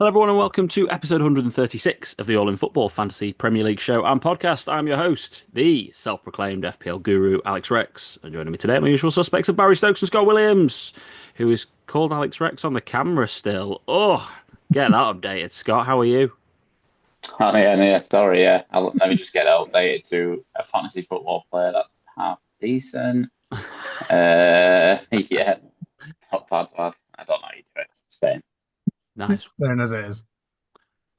Hello, everyone, and welcome to episode 136 of the All in Football Fantasy Premier League show and podcast. I'm your host, the self-proclaimed FPL guru, Alex Rex. And joining me today are my usual suspects of Barry Stokes and Scott Williams, who is called Alex Rex on the camera still. Oh, get that updated, Scott. How are you? Oh yeah, no, yeah, sorry, yeah. Let me just get that updated to a fantasy football player that's half decent. Yeah, not bad, lad. I don't know how you do it. Same. Nice. Staying as it is.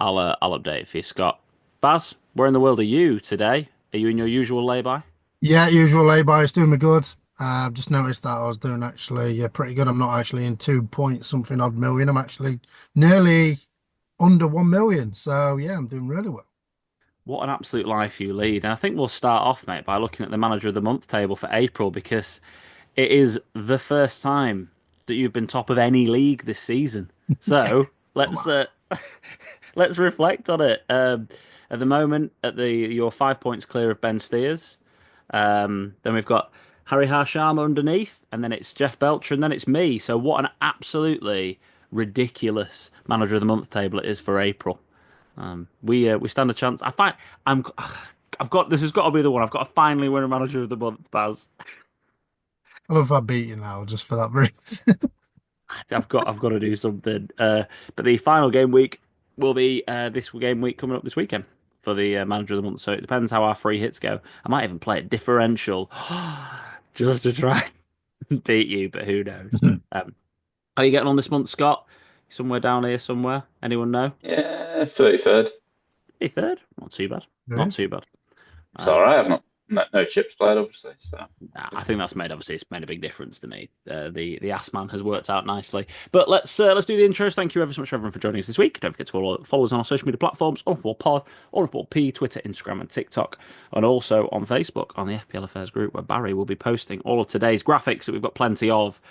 I'll update it for you, Scott. Baz, where in the world are you today? Are you in your usual lay-by? Yeah, usual lay-by is doing me good. I've just noticed that I was doing actually pretty good. I'm not actually in 2 point something odd million. I'm actually nearly under 1 million. So yeah, I'm doing really well. What an absolute life you lead. And I think we'll start off, mate, by looking at the Manager of the Month table for April because it is the first time that you've been top of any league this season. Yeah, So come let's on. let's reflect on it. At the moment, you're 5 points clear of Ben Steers. Then we've got Harry Harshama underneath, and then it's Jeff Belcher, and then it's me. So what an absolutely ridiculous Manager of the Month table it is for April. We stand a chance. I'm I've got this has got to be the one. I've got to finally win a Manager of the Month, Baz. I love if I beat you now just for that reason. I've got to do something. But the final game week will be this game week coming up this weekend for the Manager of the Month. So it depends how our free hits go. I might even play it differential just to try and beat you, but who knows? How are you getting on this month, Scott? Somewhere down here, somewhere? Anyone know? Yeah, 33rd. Hey, third? Not too bad. There Not is. too bad. It's all Um, right. I've not no chips played, obviously. So I think that's made obviously it's made a big difference to me. The Ass Man has worked out nicely. But let's do the intros. Thank you ever so much everyone for joining us this week. Don't forget to follow us on our social media platforms, All Football Pod, All Football P, Twitter, Instagram, and TikTok, and also on Facebook on the FPL Affairs group where Barry will be posting all of today's graphics that we've got plenty of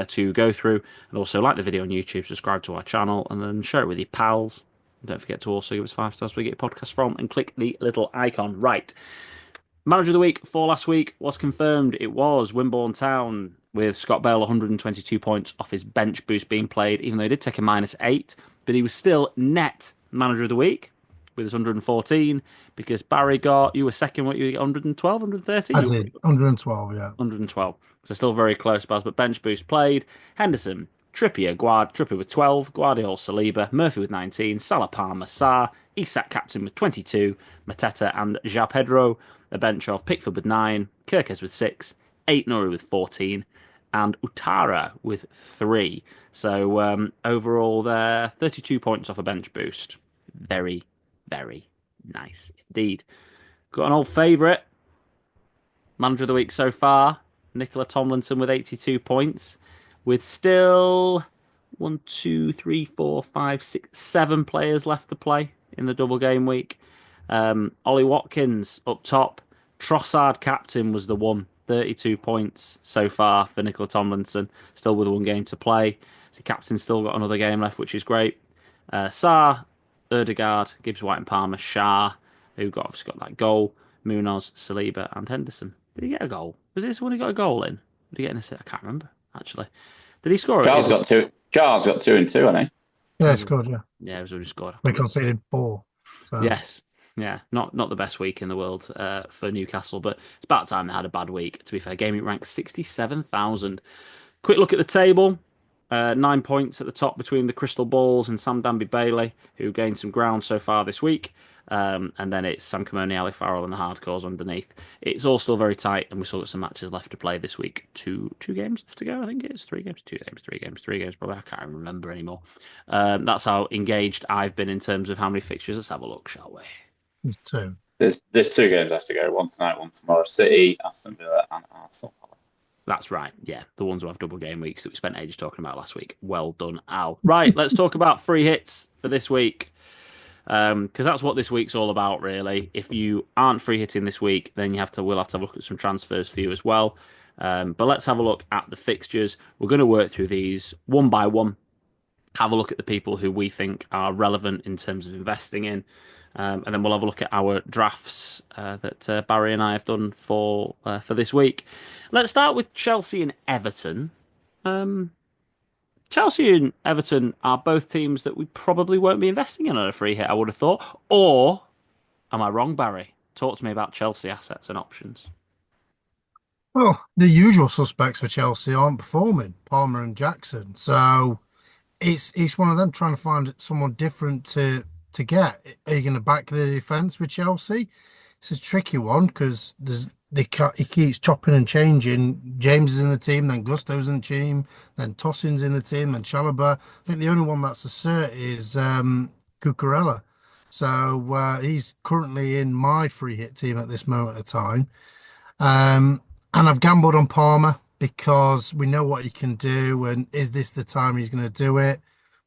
to go through. And also like the video on YouTube, subscribe to our channel, and then share it with your pals. Don't forget to also give us 5 stars where you get your podcast from and click the little icon. Right. Manager of the week for last week was confirmed. It was Wimborne Town with Scott Bell 122 points off his bench boost being played, even though he did take a -8, but he was still net manager of the week with his 114 because Barry got, you were second, what you get 112, I 113? You were pretty did good. 112. Yeah. 112. So still very close, Baz, but bench boost played. Henderson, Trippier with 12, Guardiola, Saliba, Murphy with 19, Salah, Palmer, Sarr, Isak captain with 22, Mateta and Ja Pedro. A bench of Pickford with 9, Kirkes with 6, 8 Nuri with 14, and Utara with 3. So overall, there 32 points off a bench boost. Very, very nice indeed. Got an old favourite, manager of the week so far, Nicola Tomlinson with 82 points, with still one, two, three, four, five, six, 7 players left to play in the double game week. Ollie Watkins up top. Trossard captain was the one. 32 points so far for Nicola Tomlinson. Still with one game to play. So captain's still got another game left, which is great. Sarr, Erdegaard, Gibbs White and Palmer, Schar, who obviously got that goal. Munoz, Saliba, and Henderson. Did he get a goal? Was this one he got a goal in? Did he get an assist? I can't remember, actually. Did he score it? Charles got two. Charles got 2 and 2, I think. Yeah, it's Was it? good. Yeah. Yeah, it was when he scored. I We can't remember. conceded 4. So Yes. Yeah, not the best week in the world for Newcastle, but it's about time they had a bad week. To be fair, gaming ranked 67,000. Quick look at the table. 9 points at the top between the Crystal Balls and Sam Danby Bailey, who gained some ground so far this week. And then it's Sam Camoni, Ali Farrell, and the Hardcores underneath. It's all still very tight, and we still got some matches left to play this week. Two games left to go, I think it's 3 games, 2 games, 3 games, 3 games. Probably I can't remember anymore. That's how engaged I've been in terms of how many fixtures. Let's have a look, shall we? it's 2. There's 2 games left to go. One tonight, one tomorrow. City, Aston Villa, and Arsenal. That's right. Yeah, the ones who have double game weeks that we spent ages talking about last week. Well done, Al. Right, let's talk about free hits for this week. Because that's what this week's all about, really. If you aren't free hitting this week, then we'll have to look at some transfers for you as well. But let's have a look at the fixtures. We're going to work through these one by one. Have a look at the people who we think are relevant in terms of investing in. And then we'll have a look at our drafts that Barry and I have done for this week. Let's start with Chelsea and Everton. Chelsea and Everton are both teams that we probably won't be investing in on a free hit, I would have thought. Or am I wrong, Barry? Talk to me about Chelsea assets and options. Well, the usual suspects for Chelsea aren't performing, Palmer and Jackson. So it's one of them trying to find someone different to get. Are you going to back the defense with Chelsea? It's a tricky one because he keeps chopping and changing. James is in the team, then Gusto's in the team, then Tossin's in the team, and Chalobah. I think the only one that's a cert is Cucurella. So he's currently in my free hit team at this moment of time. And I've gambled on Palmer because we know what he can do, and is this the time he's going to do it?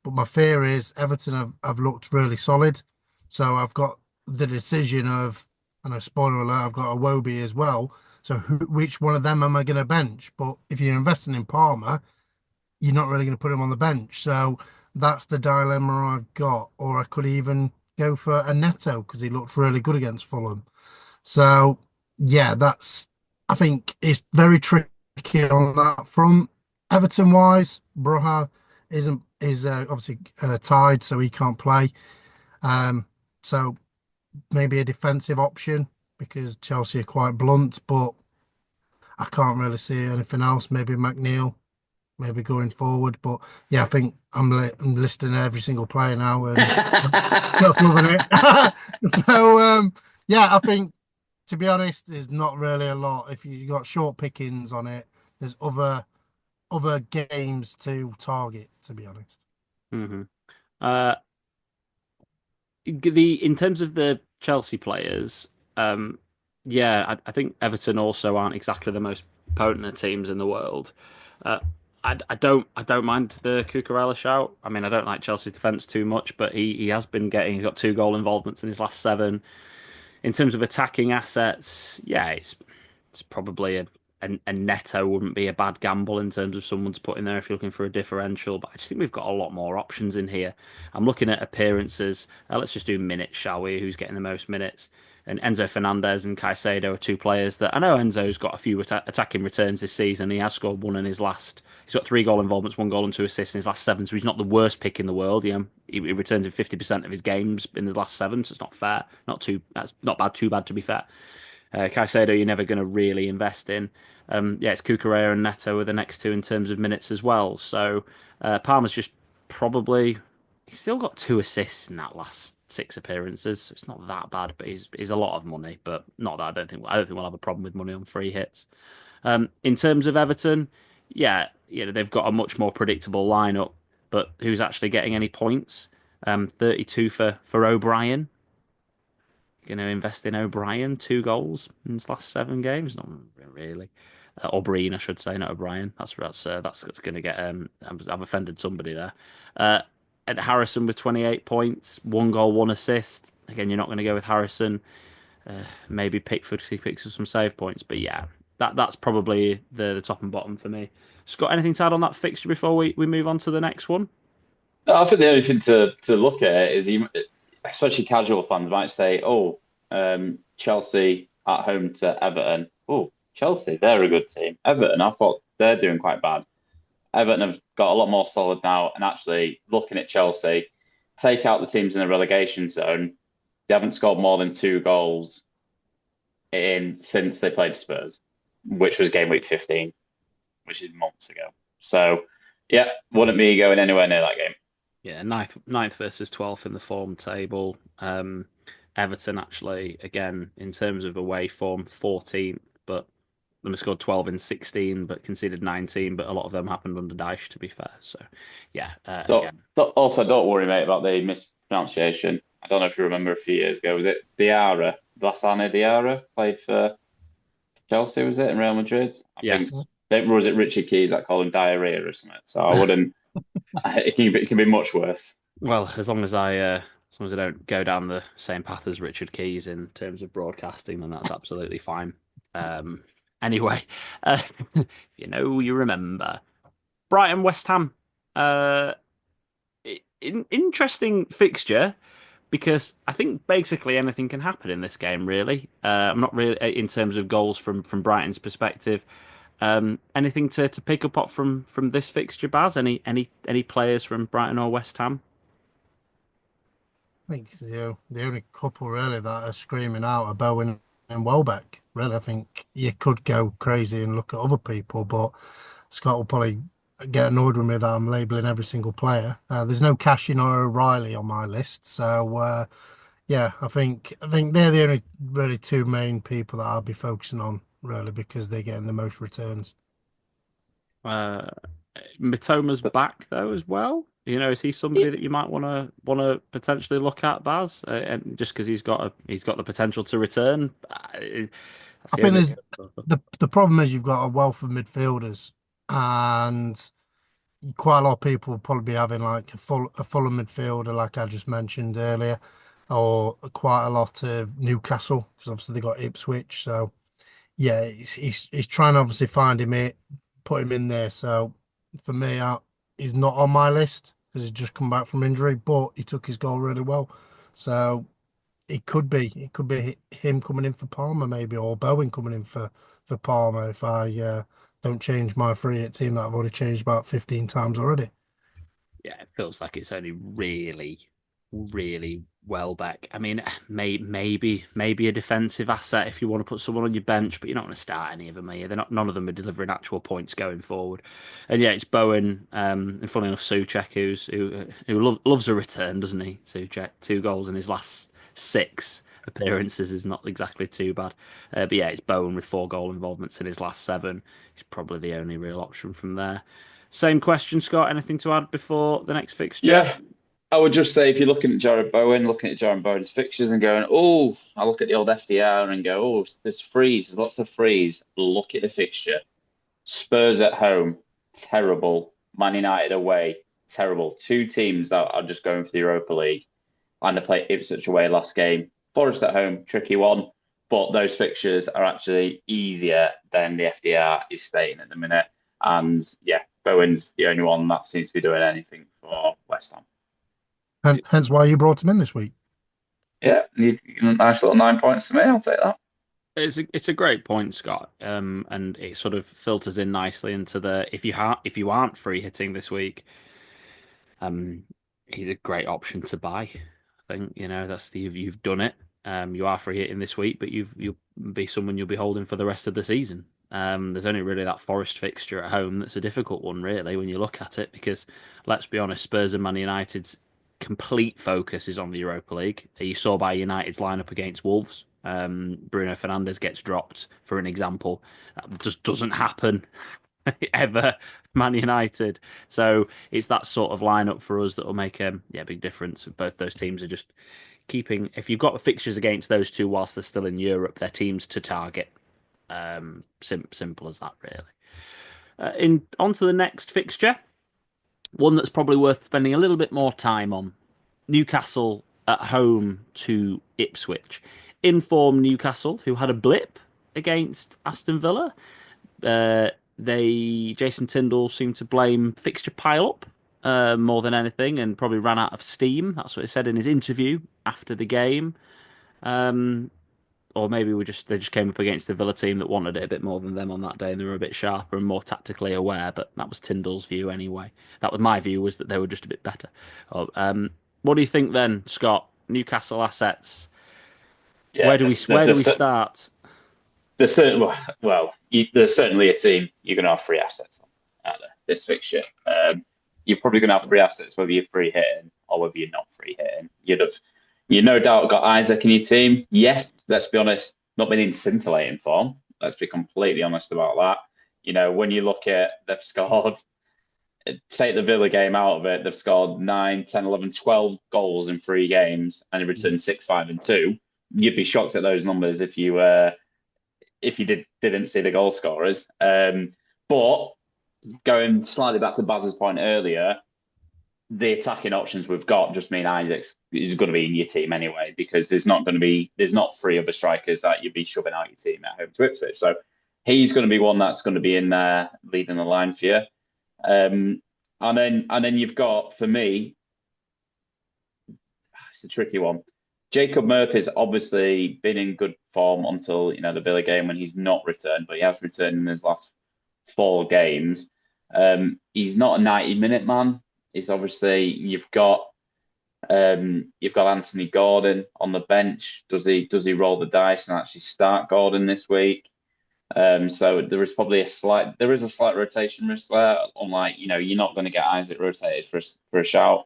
But my fear is Everton have looked really solid, so I've got the decision of, and a spoiler alert, I've got a Wobie as well. So which one of them am I going to bench? But if you're investing in Palmer, you're not really going to put him on the bench. So that's the dilemma I've got. Or I could even go for a Neto because he looked really good against Fulham. So yeah, I think it's very tricky on that front. Everton wise, Broha is obviously tied, so he can't play. Um, so maybe a defensive option because Chelsea are quite blunt, but I can't really see anything else. Maybe McNeil, maybe going forward. But yeah, I think I'm listing every single player now and just loving it. So yeah, I think to be honest, there's not really a lot. If you got short pickings on it, there's other games to target, to be honest. Hmm Uh, the in terms of the Chelsea players, yeah, I think Everton also aren't exactly the most potent of teams in the world. Uh, I don't mind the Cucurella shout. I mean, I don't like Chelsea's defense too much, but he has been getting. He's got two goal involvements in his last seven. In terms of attacking assets, yeah, it's probably a Neto wouldn't be a bad gamble in terms of someone to put in there if you're looking for a differential. But I just think we've got a lot more options in here. I'm looking at appearances. Let's just do minutes, shall we? Who's getting the most minutes? And Enzo Fernandez and Caicedo are two players that I know Enzo's got a few attacking returns this season. He has scored one in his last. He's got three goal involvements, one goal and two assists in his last seven. So he's not the worst pick in the world. He returns in 50% of his games in the last seven. So it's not fair. Not too. That's not bad. Too bad to be fair. Caicedo, you're never going to really invest in. Yeah, it's Cucurella and Neto are the next two in terms of minutes as well. So Palmer's just probably he's still got two assists in that last six appearances. So it's not that bad, but he's a lot of money. But not that I don't think we'll have a problem with money on free hits. In terms of Everton, yeah, they've got a much more predictable lineup. But who's actually getting any points? 32 for O'Brien. Going to invest in O'Brien, two goals in his last seven games. Not really. O'Brien, I should say, not O'Brien. That's going to get. I've offended somebody there. And Harrison with 28 points, one goal, one assist. Again, you're not going to go with Harrison. Maybe Pickford because he picks up some save points. But yeah, that's probably the top and bottom for me. Scott, anything to add on that fixture before we move on to the next one? I think the only thing to look at is especially casual fans might say, "Oh, Chelsea at home to Everton. Oh, Chelsea, they're a good team. Everton, I thought they're doing quite bad. Everton have got a lot more solid now, and actually looking at Chelsea, take out the teams in the relegation zone, they haven't scored more than two goals in since they played Spurs, which was game week 15, which is months ago. So, yeah, wouldn't be going anywhere near that game. Yeah, ninth versus 12th in the form table. Everton actually, again, in terms of away form, 14th, but they scored 12 in 16, but conceded 19, but a lot of them happened under Dyche, to be fair. So, yeah, again. Also, don't worry, mate, about the mispronunciation. I don't know if you remember a few years ago. Was it Diarra? Blasane Diarra played for Chelsea, was it, in Real Madrid? Yes. Or was it Richard Keys that called him diarrhea or something? So I wouldn't. It can be much worse. Well, as long as I don't go down the same path as Richard Keys in terms of broadcasting, then that's absolutely fine. Anyway, uh, you remember Brighton West Ham. Uh, interesting fixture because I think basically anything can happen in this game. Really, I'm not really in terms of goals from Brighton's perspective. Anything to pick up from this fixture, Baz? Any players from Brighton or West Ham? I think the only couple really that are screaming out are Bowen and Welbeck. Really, I think you could go crazy and look at other people, but Scott will probably get annoyed with me that I'm labelling every single player. There's no Cashin or O'Reilly on my list, so yeah, I think they're the only really two main people that I'll be focusing on really because they're getting the most returns. Uh, Mitoma's But back though as well. Is he yeah, somebody that you might want to potentially look at, Baz? And just because he's got the potential to return, that's I the think only. there's the problem is you've got a wealth of midfielders and quite a lot of people will probably be having like a full midfielder, like I just mentioned earlier, or quite a lot of Newcastle because obviously they got Ipswich. So yeah, he's trying to obviously find him it, put him in there. So for me, he's not on my list because he's just come back from injury, but he took his goal really well. So it could be him coming in for Palmer maybe, or Bowen coming in for Palmer if I don't change my free hit team that I've already changed about 15 times already. Yeah, it feels like it's only really, really well back. I mean, maybe a defensive asset if you want to put someone on your bench, but you're not going to start any of them, are you? They're not. None of them are delivering actual points going forward. And yeah, it's Bowen. And funny enough, Souček, who loves a return, doesn't he? Souček, 2 goals in his last 6 appearances is not exactly too bad. But yeah, it's Bowen with 4 goal involvements in his last 7. He's probably the only real option from there. Same question, Scott. Anything to add before the next fixture? yeah. I would just say if you're looking at Jared Bowen, looking at Jared Bowen's fixtures and going, oh, I look at the old FDR and go, oh, there's freeze, there's lots of freeze. Look at the fixture. Spurs at home, terrible. Man United away, terrible. Two teams that are just going for the Europa League. And they play Ipswich away last game. Forest at home, tricky one. But those fixtures are actually easier than the FDR is stating at the minute. And yeah, Bowen's the only one that seems to be doing anything for West Ham. And hence why you brought him in this week. Yeah, nice little 9 points to me. I'll take that. It's a great point, Scott. And it sort of filters in nicely into the if you aren't free hitting this week, um, he's a great option to buy. I think that's you've done it. You are free hitting this week, but you'll be someone you'll be holding for the rest of the season. There's only really that Forest fixture at home that's a difficult one, really, when you look at it, because let's be honest, Spurs and Man United's complete focus is on the Europa League. You saw by United's lineup against Wolves. Bruno Fernandes gets dropped, for an example. That just doesn't happen ever, Man United. So it's that sort of lineup for us that will make a big difference. Both those teams are just keeping. If you've got the fixtures against those two whilst they're still in Europe, they're teams to target. Simple as that, really. In onto the next fixture, one that's probably worth spending a little bit more time on. Newcastle at home to Ipswich. Inform Newcastle, who had a blip against Aston Villa. Uh, Jason Tyndall seemed to blame fixture pile up more than anything, and probably ran out of steam. That's what he said in his interview after the game. Um, or maybe they just came up against a Villa team that wanted it a bit more than them on that day, and they were a bit sharper and more tactically aware. But that was Tyndall's view anyway. That was my view, was that they were just a bit better. Oh, what do you think then, Scott? Newcastle assets. Yeah, Where do we start? there's there's certainly a team you're going to have free assets on out there this fixture. You're probably going to have free assets whether you're free hitting or whether you're not free hitting. You no doubt got Isaac in your team. Yes, let's be honest, not been in scintillating form. Let's be completely honest about that. When you look at they've scored, take the Villa game out of it, they've scored 9, 10, 11, 12 goals in 3 games and in return 6, 5, and 2. You'd be shocked at those numbers if you didn't see the goal scorers. But going slightly back to Baz's point earlier, the attacking options we've got just mean Isaac is going to be in your team anyway, because there's not 3 other strikers that you'd be shoving out your team at home to Ipswich. So he's going to be one that's going to be in there leading the line for you. And then you've got, for me, it's a tricky one. Jacob Murphy's obviously been in good form until the Villa game when he's not returned, but he has returned in his last 4 games. He's not a 90-minute man. He's obviously you've got Anthony Gordon on the bench. Does he roll the dice and actually start Gordon this week? So there is a slight rotation risk there. Unlike, you're not going to get Isaac rotated for a shout.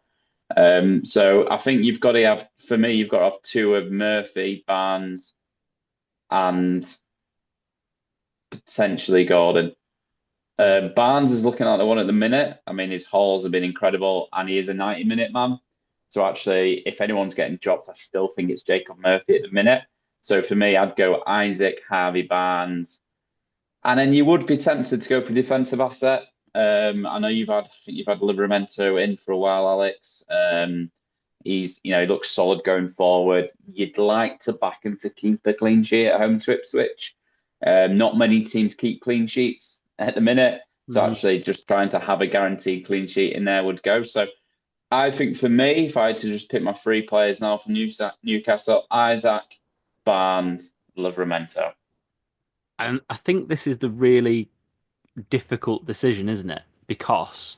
So I think you've got to have, for me, you've got to have two of Murphy, Barnes, and potentially Gordon. Barnes is looking like the one at the minute. I mean, his hauls have been incredible, and he is a 90-minute man. So actually, if anyone's getting dropped, I still think it's Jacob Murphy at the minute. So for me, I'd go Isaac, Harvey Barnes, and then you would be tempted to go for defensive asset. I know I think you've had Livramento in for a while, Alex. He looks solid going forward. You'd like to back him to keep the clean sheet at home to Ipswich. Not many teams keep clean sheets at the minute. So actually just trying to have a guaranteed clean sheet in there would go. So I think for me, if I had to just pick my 3 players now from Newcastle, Isaac, Barnes, Livramento. And I think this is the really difficult decision, isn't it? Because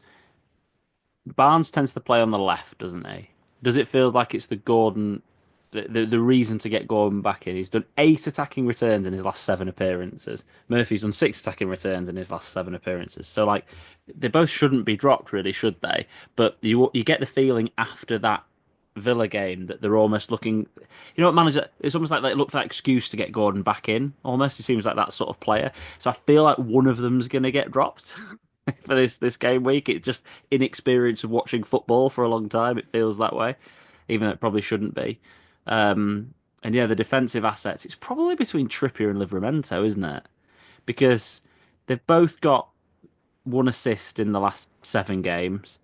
Barnes tends to play on the left, doesn't he? Does it feel like it's the Gordon, the reason to get Gordon back in? He's done 8 attacking returns in his last 7 appearances. Murphy's done 6 attacking returns in his last 7 appearances. So like, they both shouldn't be dropped, really, should they? But you get the feeling after that Villa game that they're almost looking. You know what, manager? It's almost like they look for that excuse to get Gordon back in. Almost, he seems like that sort of player. So I feel like one of them's going to get dropped for this game week. It's just inexperience of watching football for a long time. It feels that way, even though it probably shouldn't be. And yeah, the defensive assets. It's probably between Trippier and Livramento, isn't it? Because they've both got 1 assist in the last 7 games.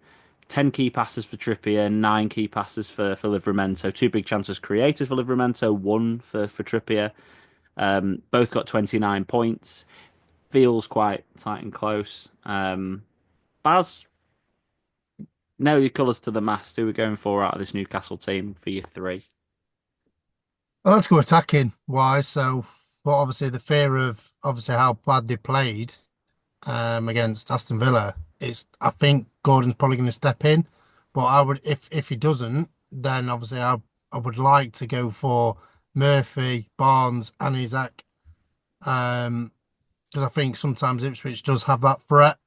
10 key passes for Trippier, 9 key passes for Livramento. 2 big chances created for Livramento, 1 for Trippier. Both got 29 points. Feels quite tight and close. Baz, nail your colours to the mast. Who are we going for out of this Newcastle team for your 3? Well, let's go attacking wise. So, but obviously the fear of obviously how bad they played against Aston Villa. I think Gordon's probably going to step in, but I would if he doesn't, then obviously I would like to go for Murphy, Barnes, and Isaac, because I think sometimes Ipswich does have that threat.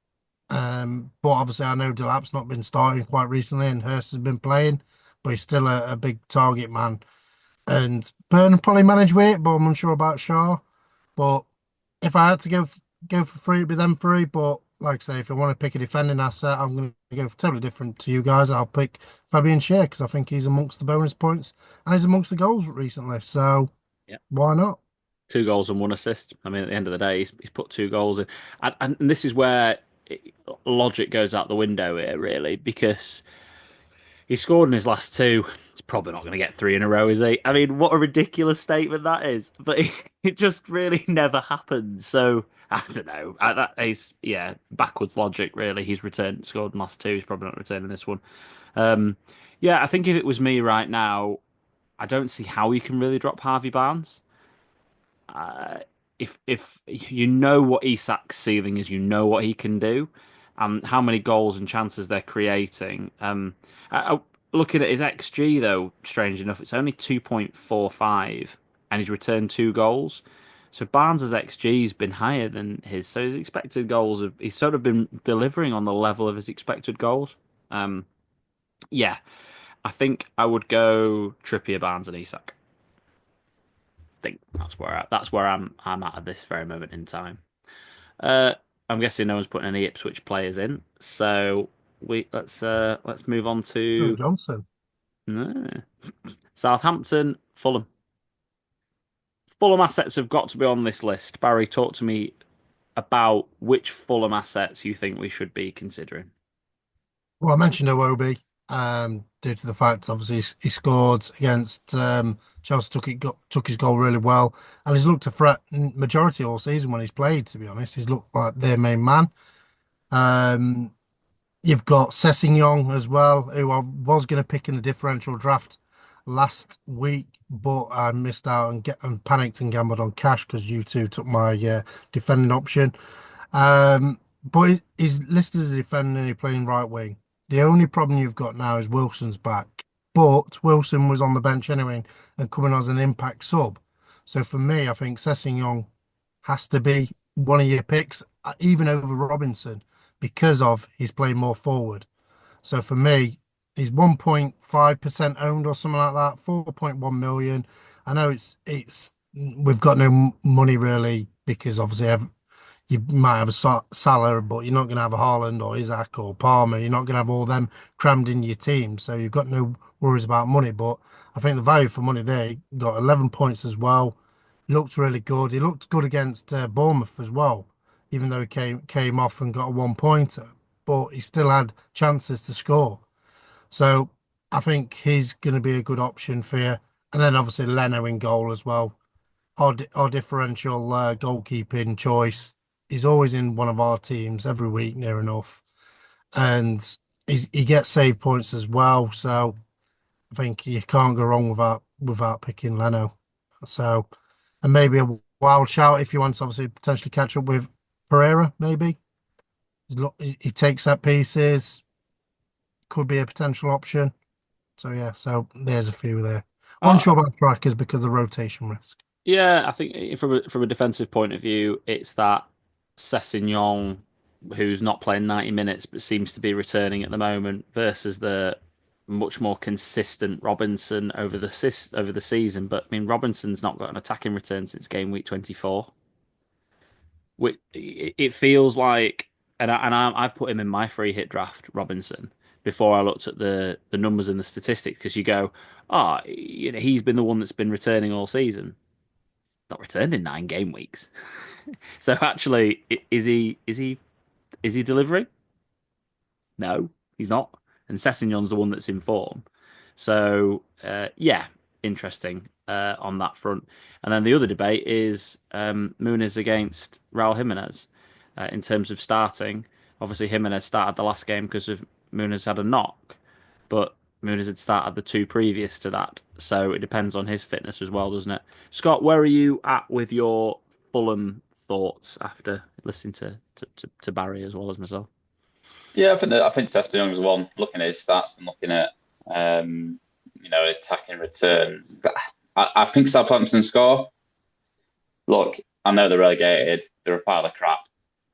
But obviously I know Delap's not been starting quite recently, and Hurst has been playing, but he's still a big target man. And Burnham probably manage with it, but I'm unsure about Schar. But if I had to go for 3, it'd be them 3. But like I say, if I want to pick a defending asset, I'm going to go for totally different to you guys. I'll pick Fabian Schär because I think he's amongst the bonus points and he's amongst the goals recently. So Yeah. why not? 2 goals and 1 assist. I mean, at the end of the day, he's put 2 goals in. And this is where logic goes out the window here, really, because he scored in his last 2. He's probably not going to get 3 in a row, is he? I mean, what a ridiculous statement that is. But it just really never happens. So, I don't know. That is, yeah, backwards logic, really. He's scored in the last 2. He's probably not returning this one. Yeah, I think if it was me right now, I don't see how you can really drop Harvey Barnes. If you know what Isak's ceiling is, you know what he can do, and how many goals and chances they're creating. Looking at his XG though, strange enough, it's only 2.45, and he's returned 2 goals. So Barnes's XG has been higher than his, so his expected goals he's sort of been delivering on the level of his expected goals. Yeah, I think I would go Trippier, Barnes, and Isak. Think that's where I'm at this very moment in time. I'm guessing no one's putting any Ipswich players in, so let's move on Oh, to Johnson. Southampton, Fulham. Fulham assets have got to be on this list. Barry, talk to me about which Fulham assets you think we should be considering. Well, I mentioned Iwobi, due to the fact obviously he scored against Chelsea, took his goal really well, and he's looked a threat majority all season when he's played. To be honest, he's looked like their main man. You've got Sessegnon as well, who I was going to pick in the differential draft last week, but I missed out and panicked and gambled on cash because you two took my defending option. But he's listed as a defender and he's playing right wing. The only problem you've got now is Wilson's back. But Wilson was on the bench anyway and coming as an impact sub. So for me, I think Sessegnon has to be one of your picks, even over Robinson, because of he's playing more forward. So for me, he's 1.5% owned or something like that, 4.1 million. I know it's we've got no money really because obviously you might have a Salah, but you're not going to have a Haaland or Isaac or Palmer. You're not going to have all them crammed in your team. So you've got no worries about money. But I think the value for money there, he got 11 points as well. He looked really good. He looked good against Bournemouth as well, even though he came off and got a 1 pointer. But he still had chances to score. So I think he's going to be a good option for you. And then obviously Leno in goal as well. Our differential goalkeeping choice. He's always in one of our teams every week, near enough, and he gets save points as well. So I think you can't go wrong without picking Leno. So, and maybe a wild shout if you want to obviously potentially catch up with Pereira. Maybe he takes set pieces, could be a potential option. So yeah, so there's a few there. Uh, Unsure about strikers because of the rotation risk. yeah, I think from a defensive point of view, it's that Sessegnon, who's not playing 90 minutes but seems to be returning at the moment, versus the much more consistent Robinson over the season. But I mean, Robinson's not got an attacking return since game week 24. It feels like, I've put him in my free hit draft, Robinson, before I looked at the numbers and the statistics because you go, he's been the one that's been returning all season, not returned in 9 game weeks. So actually, is he delivering? No, he's not. And Sessegnon's the one that's in form. So yeah, interesting on that front. And then the other debate is Muniz against Raul Jimenez in terms of starting. Obviously, Jimenez started the last game because of Muniz had a knock, but Muniz had started the two previous to that. So it depends on his fitness as well, doesn't it? Scott, where are you at with your Fulham thoughts after listening to Barry as well as myself? Yeah, I think Stester Young's the one. Looking at his stats and looking at attacking return. I think Southampton score. Look, I know they're relegated. They're a pile of crap,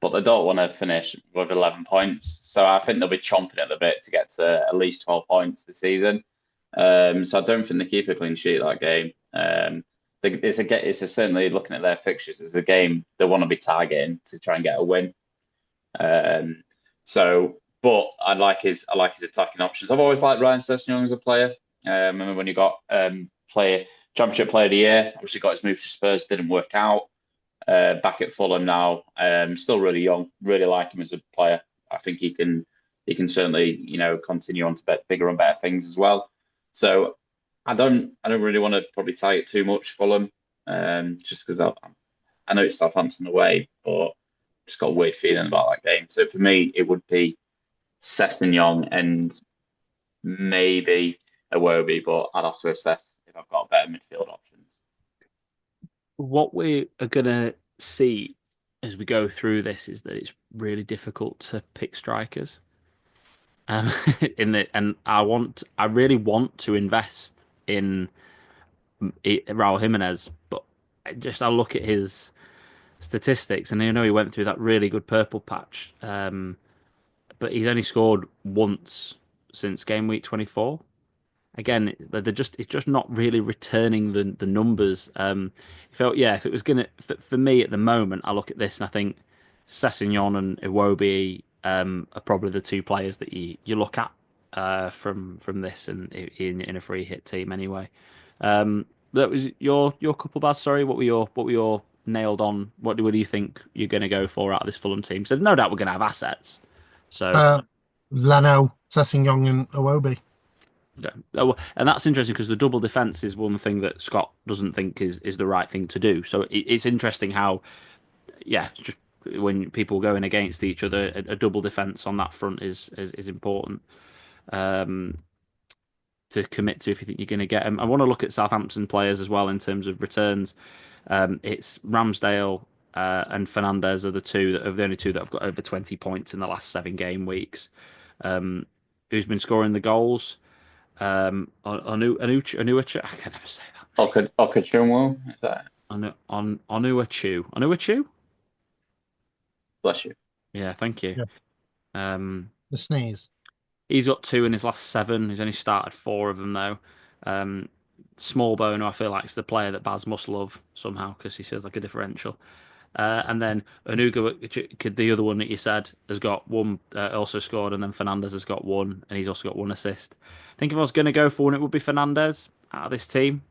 but they don't want to finish with 11 points. So I think they'll be chomping at the bit to get to at least 12 points this season. So I don't think they keep a clean sheet that game. It's certainly looking at their fixtures. It's a game they want to be targeting to try and get a win. Um, but I like his attacking options. I've always liked Ryan Sessegnon as a player. I remember when he got player Championship Player of the Year. Obviously, got his move to Spurs, didn't work out. Back at Fulham now, still really young. Really like him as a player. I think he can certainly continue on to bigger and better things as well. So I don't really want to probably tie it too much Fulham, just because I know it's Southampton away, but just got a weird feeling about that game. So for me, it would be Sessegnon and maybe Iwobi, but I'd have to assess if I've got better midfield options. What we are gonna see as we go through this is that it's really difficult to pick strikers. Um, I really want to invest in Raul Jimenez, but I look at his statistics, and I know he went through that really good purple patch, but he's only scored once since game week 24. Again, it's just not really returning the numbers. Felt yeah, if it was gonna for me at the moment, I look at this and I think Sessegnon and Iwobi are probably the two players that you look at from this and in a free hit team anyway. That was your couple bars. Sorry, what were your nailed on? What do you think you're going to go for out of this Fulham team? So no doubt we're going to have assets. So Uh, Leno, Sessegnon, and Iwobi. yeah. Oh, and that's interesting because the double defense is one thing that Scott doesn't think is the right thing to do. So it's interesting how, yeah, it's just when people going against each other, a double defense on that front is important to commit to if you think you're going to get them. I want to look at Southampton players as well in terms of returns. It's Ramsdale, and Fernandez are the only two that have got over 20 points in the last 7 game weeks. Um, who's been scoring the goals? Onuachu. I can never say that name. Okachunwo, is that? Onuachu. Onuachu? Bless you. Yeah, thank you. Yeah, Um, the sneeze. he's got 2 in his last 7. He's only started 4 of them though. Um, Smallbone, who I feel like is the player that Baz must love somehow because he feels like a differential. And then Onuga, the other one that you said, has got 1, also scored, and then Fernandez has got 1, and he's also got 1 assist. I think if I was going to go for one, it would be Fernandez out of this team.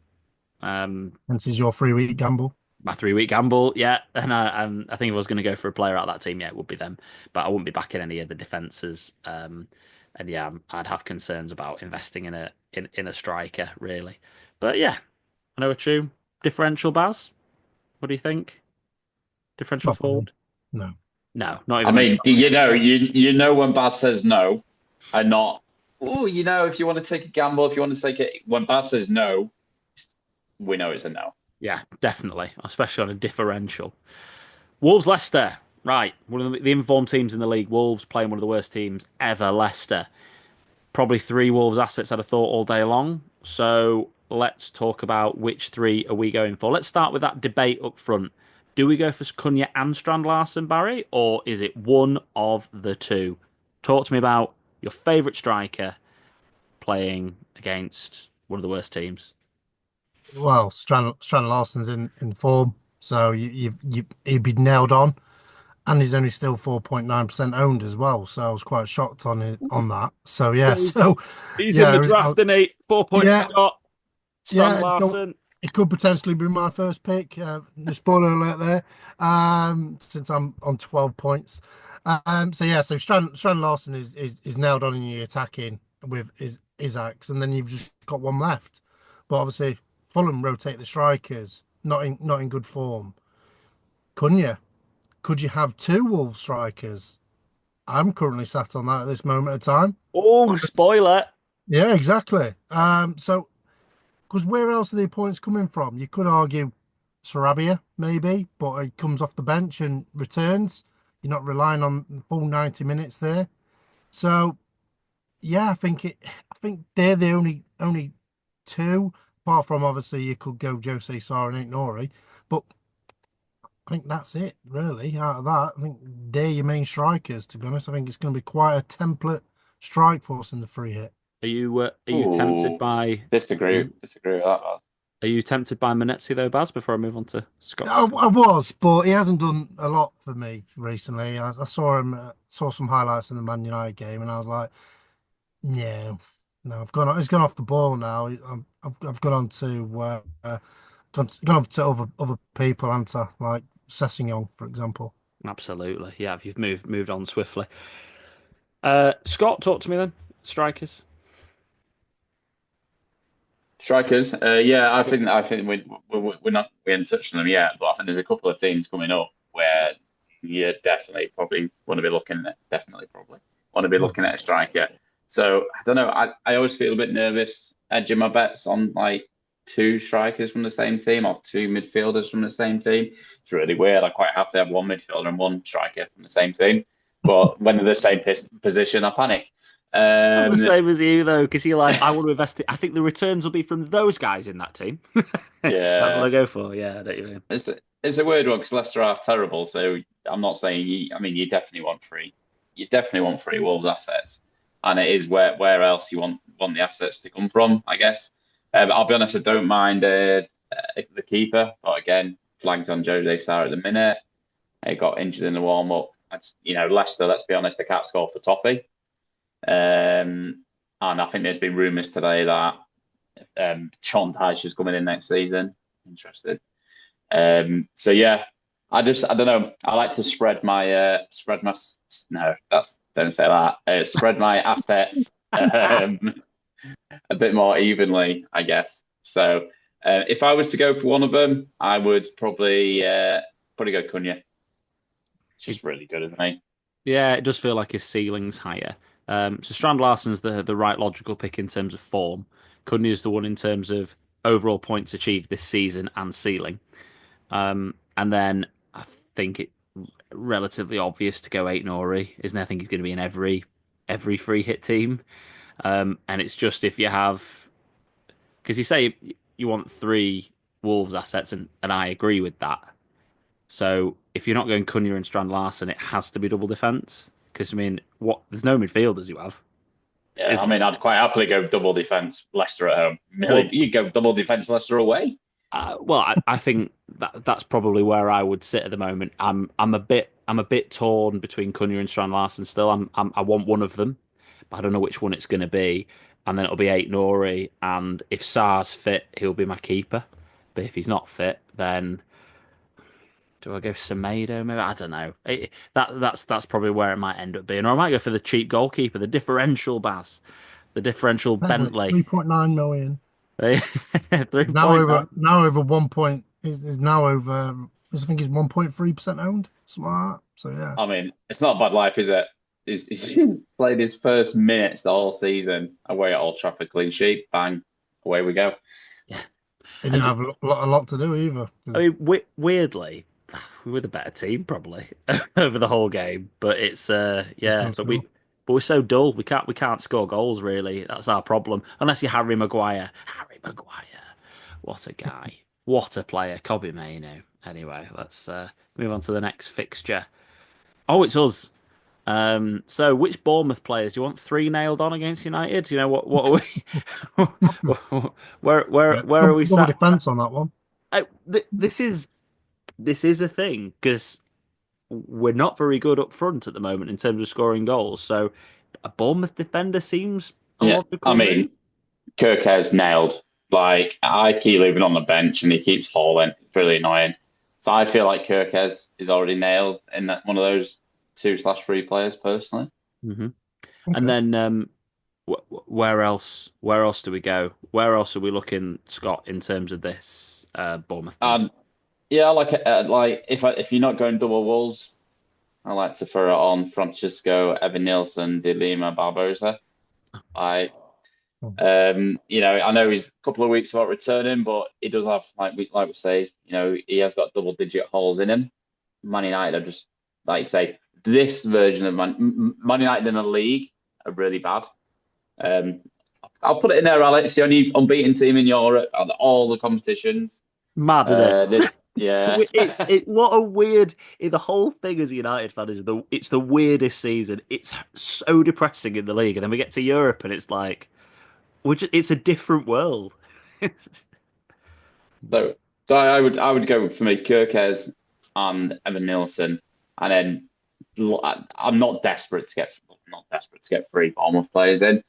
Um, This is your 3 week gamble. my 3 week gamble, yeah. And I think if I was going to go for a player out of that team, yeah, it would be them. But I wouldn't be backing any of the defences. And yeah, I'd have concerns about investing in a striker, really. But yeah, I know a true differential, Baz. What do you think? Differential Not for me. forward? No. No, not I even on. mean, you know when Baz says no, and not. Oh, if you want to take a gamble, if you want to take it, when Baz says no, we know it's a no. Yeah, definitely, especially on a differential. Wolves Leicester, right? One of the informed teams in the league. Wolves playing one of the worst teams ever. Leicester, probably 3 Wolves assets I'd have thought all day long. So let's talk about which 3 are we going for. Let's start with that debate up front. Do we go for Cunha and Strand Larsen, Barry, or is it one of the two? Talk to me about your favourite striker playing against one of the worst teams. Well, Strand Larsen's in form, so he'd be nailed on, and he's only still 4.9% owned as well. So I was quite shocked on that. So yeah, Yeah, so he's in the yeah, draft, and 4 points, yeah, Scott. Strand yeah. No, Larsen. it could potentially be my first pick. The spoiler alert there. Since I'm on 12 points. So yeah, so Strand Larsen is nailed on in your attacking with his axe, and then you've just got one left. But obviously, Fulham rotate the strikers, not in good form. Cunha, could you have 2 Wolves strikers? I'm currently sat on that at this moment of time. Oh, spoiler. Yeah, exactly. So because where else are the points coming from? You could argue Sarabia, maybe, but he comes off the bench and returns. You're not relying on the full 90 minutes there. So yeah, I think they're the only 2, apart from obviously you could go Jose Sarr and Nori, but I think that's it really. Out of that, I think they're your main strikers. To be honest, I think it's going to be quite a template strike force in the free hit. Are you tempted Oh, by disagree with that, Baz. are you tempted by Manetzi though, Baz? Before I move on to I, Scott's. I was, but he hasn't done a lot for me recently. I saw him, saw some highlights in the Man United game, and I was like, yeah, no, I've gone. He's gone off the ball now. I've gone on to gone on to other people, and to like Sessegnon, for example. Absolutely, yeah. If you've moved on swiftly, Scott, talk to me then. Strikers. Strikers, yeah, I think we haven't touched on them yet, but I think there's a couple of teams coming up where you definitely probably want to be looking at a striker. So I don't know. I always feel a bit nervous edging my bets on like 2 strikers from the same team or 2 midfielders from the same team. It's really weird. I quite happily have 1 midfielder and 1 striker from the same team, but when they're the same position, I panic. I'm the Um, same as you though, because you're like, I want to invest it. I think the returns will be from those guys in that team. That's what I yeah. go for. Yeah, I don't you mean? It's a weird one because Leicester are terrible. So I'm not saying I mean, you definitely want three. You definitely want three Wolves assets, and it is where else you want the assets to come from, I guess. But I'll be honest, I don't mind the keeper, but again, flags on Jose Sarr at the minute. He got injured in the warm up. Leicester. Let's be honest, they can't score for toffee. And I think there's been rumours today that John Dyche is coming in next season. Interested. So yeah, I don't know. I like to no, that's don't say that. Spread my assets a bit more evenly, I guess. So if I was to go for one of them, I would probably go Cunha. It's just really good, isn't he? Yeah, it does feel like his ceiling's higher. So Strand Larsen's the right logical pick in terms of form. Cunha's the one in terms of overall points achieved this season and ceiling. And then think it relatively obvious to go eight Nori, isn't it? I think he's going to be in every free hit team. And it's just if you have because you say you want three Wolves assets, and I agree with that. So if you're not going Cunha and Strand Larsen, it has to be double defence. Because I mean, what? There's no midfielders you have, Yeah, is I there? mean, I'd quite happily go double defense Leicester at home. Million, Well, you go double defense Leicester away. I think that's probably where I would sit at the moment. I'm a bit torn between Cunha and Strand Larsen still. I want one of them, but I don't know which one it's going to be. And then it'll be eight Nori, and if Sar's fit, he'll be my keeper. But if he's not fit, then do I go Semedo? Maybe I don't know. That's probably where it might end up being, or I might go for the cheap goalkeeper, the differential Bass, the differential Bentley, Bentley. 3.9 million. Three He's now point over nine. now over one point. Is now over. I think he's 1.3% owned. Smart. So yeah, I mean, it's not a bad life, is it? He's played his first minutes the whole season away at Old Trafford, clean sheet, bang, away we go. he didn't And have a lot to do either. I mean, weirdly, we were the better team probably over the whole game. But it's He's yeah, gonna but score. we're so dull. We can't score goals really. That's our problem. Unless you're Harry Maguire. Harry Maguire, what a guy, what a player, Kobe Mainu. Anyway, let's move on to the next fixture. Oh, it's us. So which Bournemouth players do you want three nailed on against United? You know what are we? Where Yeah, where are double, we double sat? defense on that one. This is a thing because we're not very good up front at the moment in terms of scoring goals. So a Bournemouth defender seems a Yeah, I logical move. mean, Kirk has nailed. Like, I keep leaving on the bench and he keeps hauling. It's really annoying. So I feel like Kirk is already nailed in that one of those 2/3 players personally. Hmm. And Okay. then where else? Where else do we go? Where else are we looking, Scott, in terms of this Bournemouth team? And yeah, like if you're not going double Wolves, I like to throw it on Francisco, Evan Nielsen, De Lima, Barbosa. I I know he's a couple of weeks about returning, but he does have like we say, he has got double digit holes in him. Man United are just like you say, this version of Man United in the league are really bad. Um, I'll put it in there, Alex. The only unbeaten team in Europe at all the competitions. Mad, isn't it? This, yeah. What a weird the whole thing as a United fan is it's the weirdest season. It's so depressing in the league, and then we get to Europe and it's like it's a different world. It's, So, so I would go for me, Kirkes and Evan Nielsen, and then I'm not desperate to get three Bournemouth players in.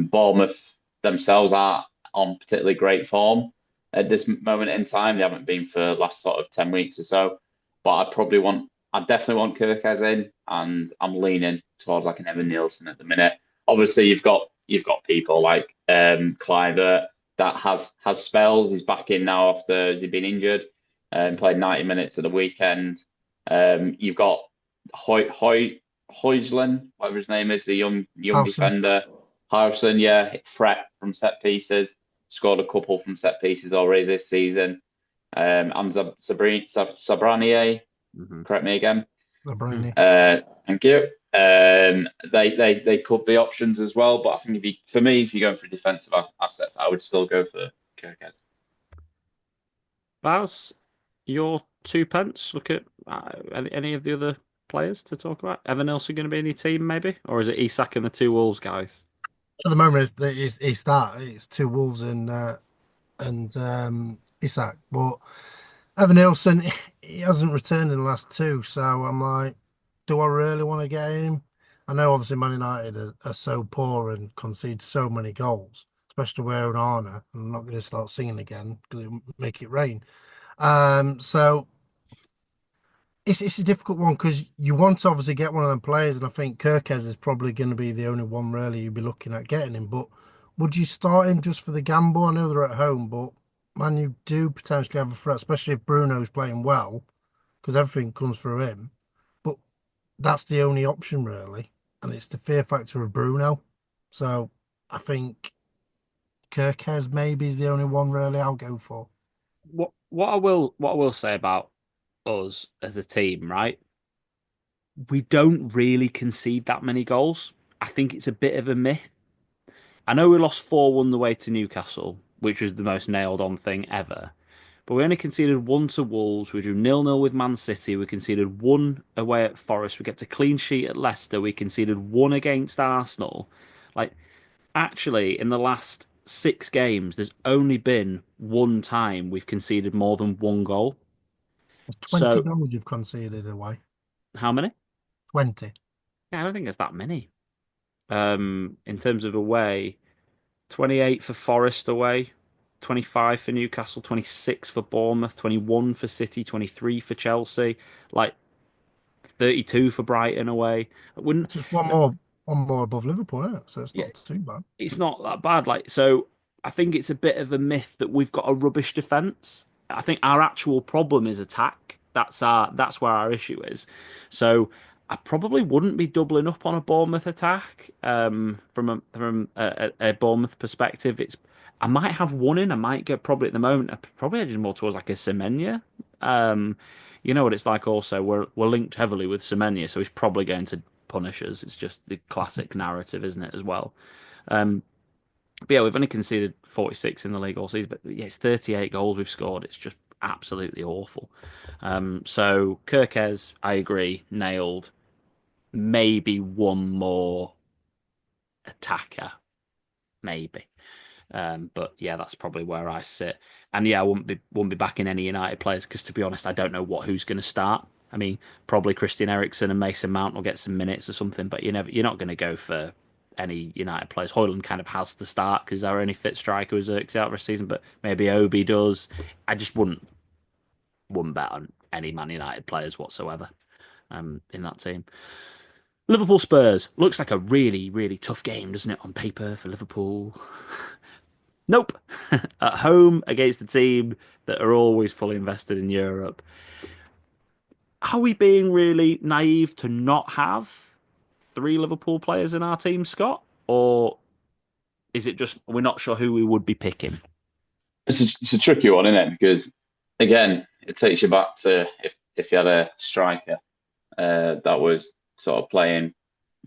Bournemouth themselves aren't on particularly great form at this moment in time. They haven't been for the last sort of 10 weeks or so. But I definitely want Kirkes in, and I'm leaning towards like an Evan Nielsen at the minute. Obviously, you've got people like Cliver that has spells. He's back in now after he's been injured and played 90 minutes at the weekend. You've got Hoyland, whatever his name is, the young Howson. defender. Harrison, yeah, threat from set pieces. Scored a couple from set pieces already this season. And Sabranier, Mhm. correct me again. Briny. Thank you. They could be options as well, but I think if you're going for defensive assets, I would still go for Kirkes. Baz, your two pence. Look at any of the other players to talk about. Evan Nilsson going to be in your team, maybe, or is it Isak and the two Wolves guys? At the moment, it's two Wolves and Isak, but Evan Nielsen he hasn't returned in the last two, so I'm like, do I really want to get him? I know obviously Man United are so poor and concede so many goals, especially wearing Arna. I'm not going to start singing again because it'll make it rain. So it's a difficult one because you want to obviously get one of them players, and I think Kirkez is probably going to be the only one really you'd be looking at getting him. But would you start him just for the gamble? I know they're at home, but man, you do potentially have a threat, especially if Bruno's playing well, because everything comes through him. But that's the only option really, and it's the fear factor of Bruno. So I think Kirkez maybe is the only one really I'll go for. What I will say about us as a team, right? We don't really concede that many goals. I think it's a bit of a myth. I know we lost 4-1 the way to Newcastle, which was the most nailed on thing ever. But we only conceded one to Wolves. We drew 0-0 with Man City. We conceded one away at Forest. We kept a clean sheet at Leicester. We conceded one against Arsenal. Like, actually, in the last 6 games, there's only been one time we've conceded more than one goal. 20 So, goals you've conceded away. how many? 20. Yeah, I don't think it's that many. In terms of away, 28 for Forest away, 25 for Newcastle, 26 for Bournemouth, 21 for City, 23 for Chelsea, like 32 for Brighton away. Wouldn't, It's just one more above Liverpool, isn't it? So it's yeah, not too bad. it's not that bad. Like, so I think it's a bit of a myth that we've got a rubbish defense. I think our actual problem is attack. That's where our issue is. So I probably wouldn't be doubling up on a Bournemouth attack. From a Bournemouth perspective, it's I might have one in. I might get probably at the moment. Probably edging more towards like a Semenya. Um, you know what it's like. Also, we're linked heavily with Semenya, so he's probably going to punish us. It's just the classic narrative, isn't it, as well? Um, but yeah, we've only conceded 46 in the league all season, but yeah, it's 38 goals we've scored. It's just absolutely awful. So Kirkez, I agree, nailed. Maybe one more attacker, maybe. But yeah, that's probably where I sit. And yeah, I wouldn't be backing any United players because to be honest, I don't know who's going to start. I mean, probably Christian Eriksen and Mason Mount will get some minutes or something, but you're not going to go for any United players. Hoyland kind of has to start because our only fit striker was Xerxes out for a season, but maybe Obi does. I just wouldn't bet on any Man United players whatsoever in that team. Liverpool Spurs looks like a really, really tough game, doesn't it, on paper for Liverpool? Nope. At home against the team that are always fully invested in Europe. Are we being really naive to not have 3 Liverpool players in our team, Scott? Or is it just we're not sure who we would be picking? It's a tricky one, isn't it? Because again, it takes you back to if you had a striker that was sort of playing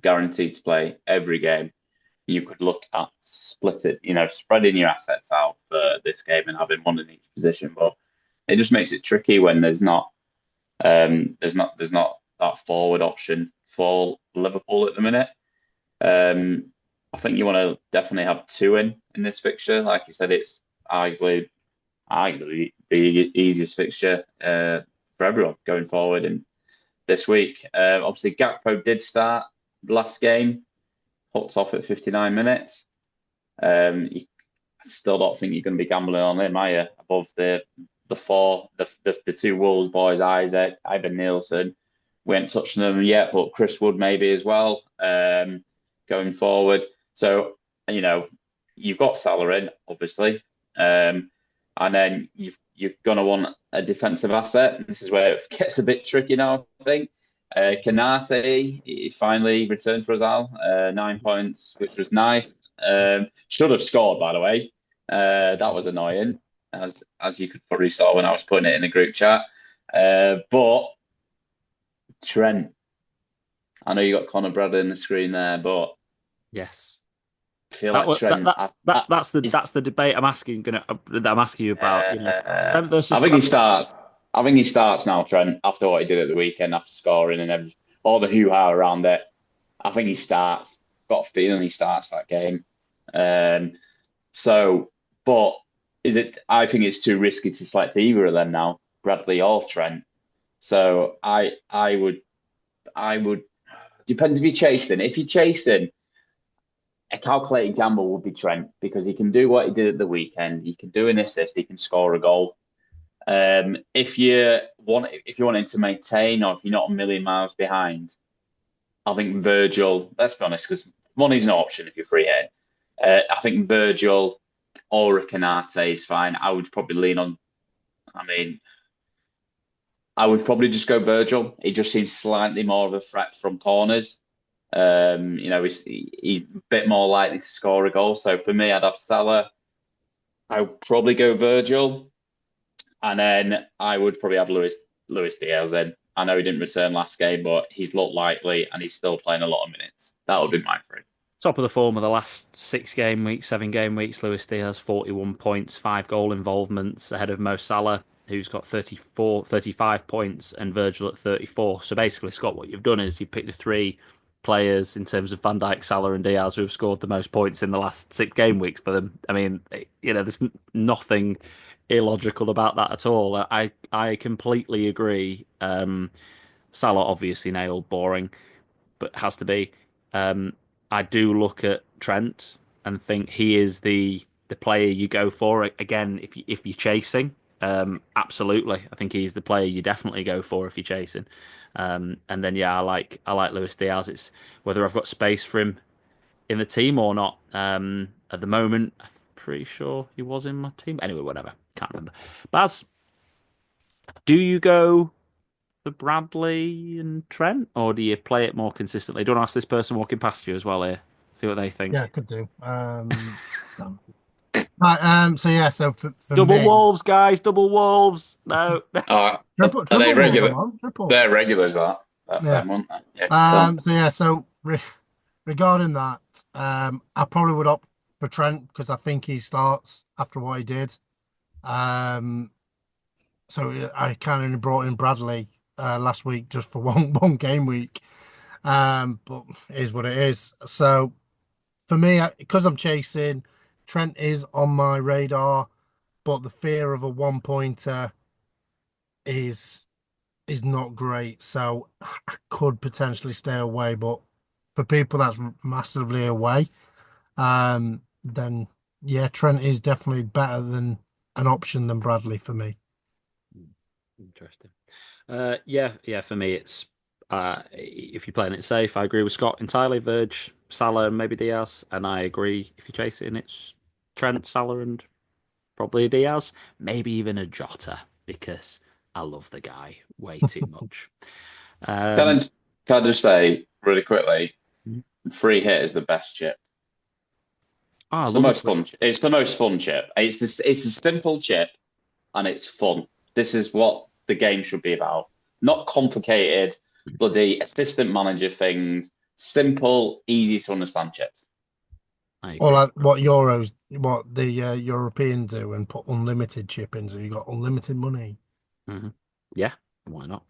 guaranteed to play every game, you could look at split it, spreading your assets out for this game and having one in each position. But it just makes it tricky when there's not that forward option for Liverpool at the minute. I think you want to definitely have two in this fixture. Like you said, it's arguably the easiest fixture for everyone going forward in this week. Obviously, Gakpo did start the last game, hooked off at 59 minutes. You still don't think you're going to be gambling on him, are you? Above the two Wolves boys, Isaac, Ivan Nielsen. We ain't touching them yet, but Chris Wood maybe as well going forward. So, you've got Salah in, obviously. And then you're going to want a defensive asset. This is where it gets a bit tricky now, I think. Kanate, he finally returned for us, Al. 9 points, which was nice. Should have scored, by the way. That was annoying, as you could probably saw when I was putting it in the group chat. But Trent, I know you got Conor Bradley on the screen there, but Yes. I feel That, like wa- Trent. that's the debate I'm asking you about. Trent versus I think he Bradley. starts. I think he starts now, Trent, after what he did at the weekend, after scoring and all the hoo-ha around it. I think he starts. Got a feeling he starts that game. Um, so, but is it? I think it's too risky to select either of them now, Bradley or Trent. So I would. Depends if you're chasing. If you're chasing, a calculated gamble would be Trent because he can do what he did at the weekend. He can do an assist. He can score a goal. If you wanting to maintain or if you're not a million miles behind, I think Virgil. Let's be honest, because money's an option if you're free hit. I think Virgil or a Canate is fine. I would probably lean on. I mean, I would probably just go Virgil. He just seems slightly more of a threat from corners. He's a bit more likely to score a goal. So for me, I'd have Salah. I would probably go Virgil, and then I would probably have Luis Diaz in. I know he didn't return last game, but he's looked likely and he's still playing a lot of minutes. That would be my three. Top of the form of the last 6 game weeks, 7 game weeks. Luis Diaz, 41 points, 5 goal involvements ahead of Mo Salah, who's got 35 points, and Virgil at 34. So basically, Scott, what you've done is you picked the 3 players in terms of Van Dijk, Salah, and Diaz who have scored the most points in the last 6 game weeks for them. I mean, there's nothing illogical about that at all. I completely agree. Salah obviously nailed, boring, but has to be. Um, I do look at Trent and think he is the player you go for again if you're chasing. Absolutely, I think he's the player you definitely go for if you're chasing. And then yeah, I like Luis Diaz. It's whether I've got space for him in the team or not. At the moment, I'm pretty sure he was in my team. Anyway, whatever, can't remember. Baz, do you go for Bradley and Trent, or do you play it more consistently? Do you want to ask this person walking past you as well here? See what they Yeah, think. could do. Right, so yeah, so for Double me, wolves, guys, double wolves. No. triple Are they triple wolves, I'm regular? on triple. They're regulars, that Yeah. them, aren't they? Yeah, tell 'em. So yeah, so regarding that, I probably would opt for Trent because I think he starts after what he did. Um, so I kind of brought in Bradley last week just for one game week. But it is what it is. So for me, because I'm chasing, Trent is on my radar, but the fear of a one pointer is not great. So I could potentially stay away, but for people that's massively away, then yeah, Trent is definitely better than an option than Bradley for me. Interesting. Yeah. For me, it's if you're playing it safe, I agree with Scott entirely. Verge, Salah, and maybe Diaz, and I agree if you chase it, it's Trent, Salah, and probably a Diaz, maybe even a Jota because I love the guy way too much. Can I, Um, can I just say really quickly, free hit is the best chip. I It's the love most it. fun. It's the most fun chip. It's a simple chip and it's fun. This is what the game should be about. Not complicated, bloody assistant manager things. Simple, easy to understand chips. I Or agree. like what the Europeans do and put unlimited chip in, so you got unlimited money. Hmm. Yeah, why not?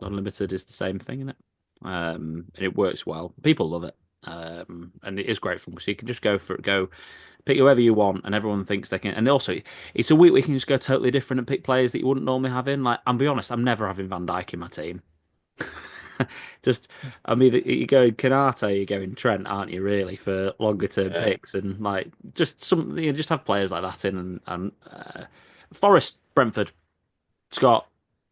Unlimited is the same thing, isn't it? And it works well. People love it. And it is great fun because you can just go pick whoever you want, and everyone thinks they can. And also, it's a week we can just go totally different and pick players that you wouldn't normally have in. Like, I'll be honest, I'm never having Van Dijk in my team. Just, I mean, you go Canate, you go in Trent, aren't you? Really for longer term Yeah. picks, and like just some, just have players like that in, and Forest, Brentford, Scott.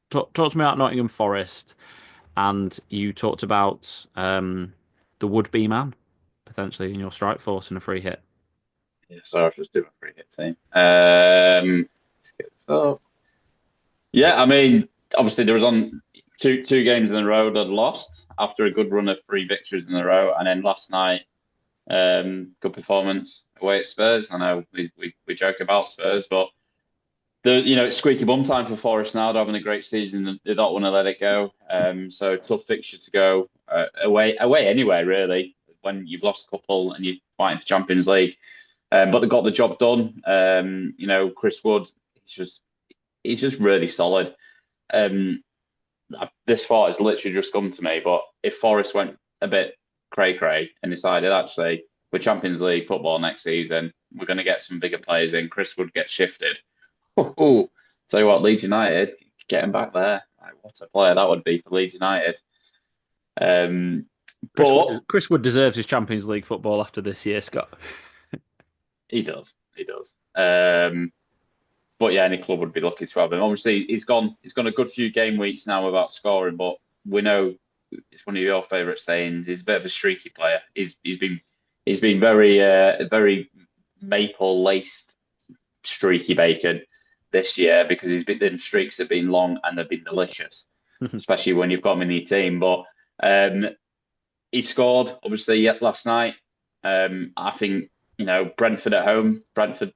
Talk to me about Nottingham Forest, and you talked about the would-be man potentially in your strike force in a free hit. Yeah, sorry, I was just doing a free hit team. Let's get this up. Hey, Yeah, I mean, obviously there was on two games in a row that lost after a good run of 3 victories in a row, and then last night, good performance away at Spurs. I know we joke about Spurs, but it's squeaky bum time for Forest now. They're having a great season. They don't want to let it go. So tough fixture to go away anyway. Really, when you've lost a couple and you're fighting for Champions League, but they got the job done. Chris Wood, he's just really solid. Um, this thought has literally just come to me, but if Forest went a bit cray and decided actually we're Champions League football next season, we're going to get some bigger players in. Chris Wood gets shifted. Oh, tell you what, Leeds United, get him back there. Like, what a player that would be for Leeds United. Um, but Chris Wood deserves his Champions League football after this year, Scott. he does. But yeah, any club would be lucky to have him. Obviously, he's gone a good few game weeks now without scoring, but we know it's one of your favourite sayings. He's a bit of a streaky player. He's been very maple laced streaky bacon this year because the streaks have been long and they've been delicious, especially when you've got him in your team. But he scored obviously yet last night. I think Brentford at home, Brentford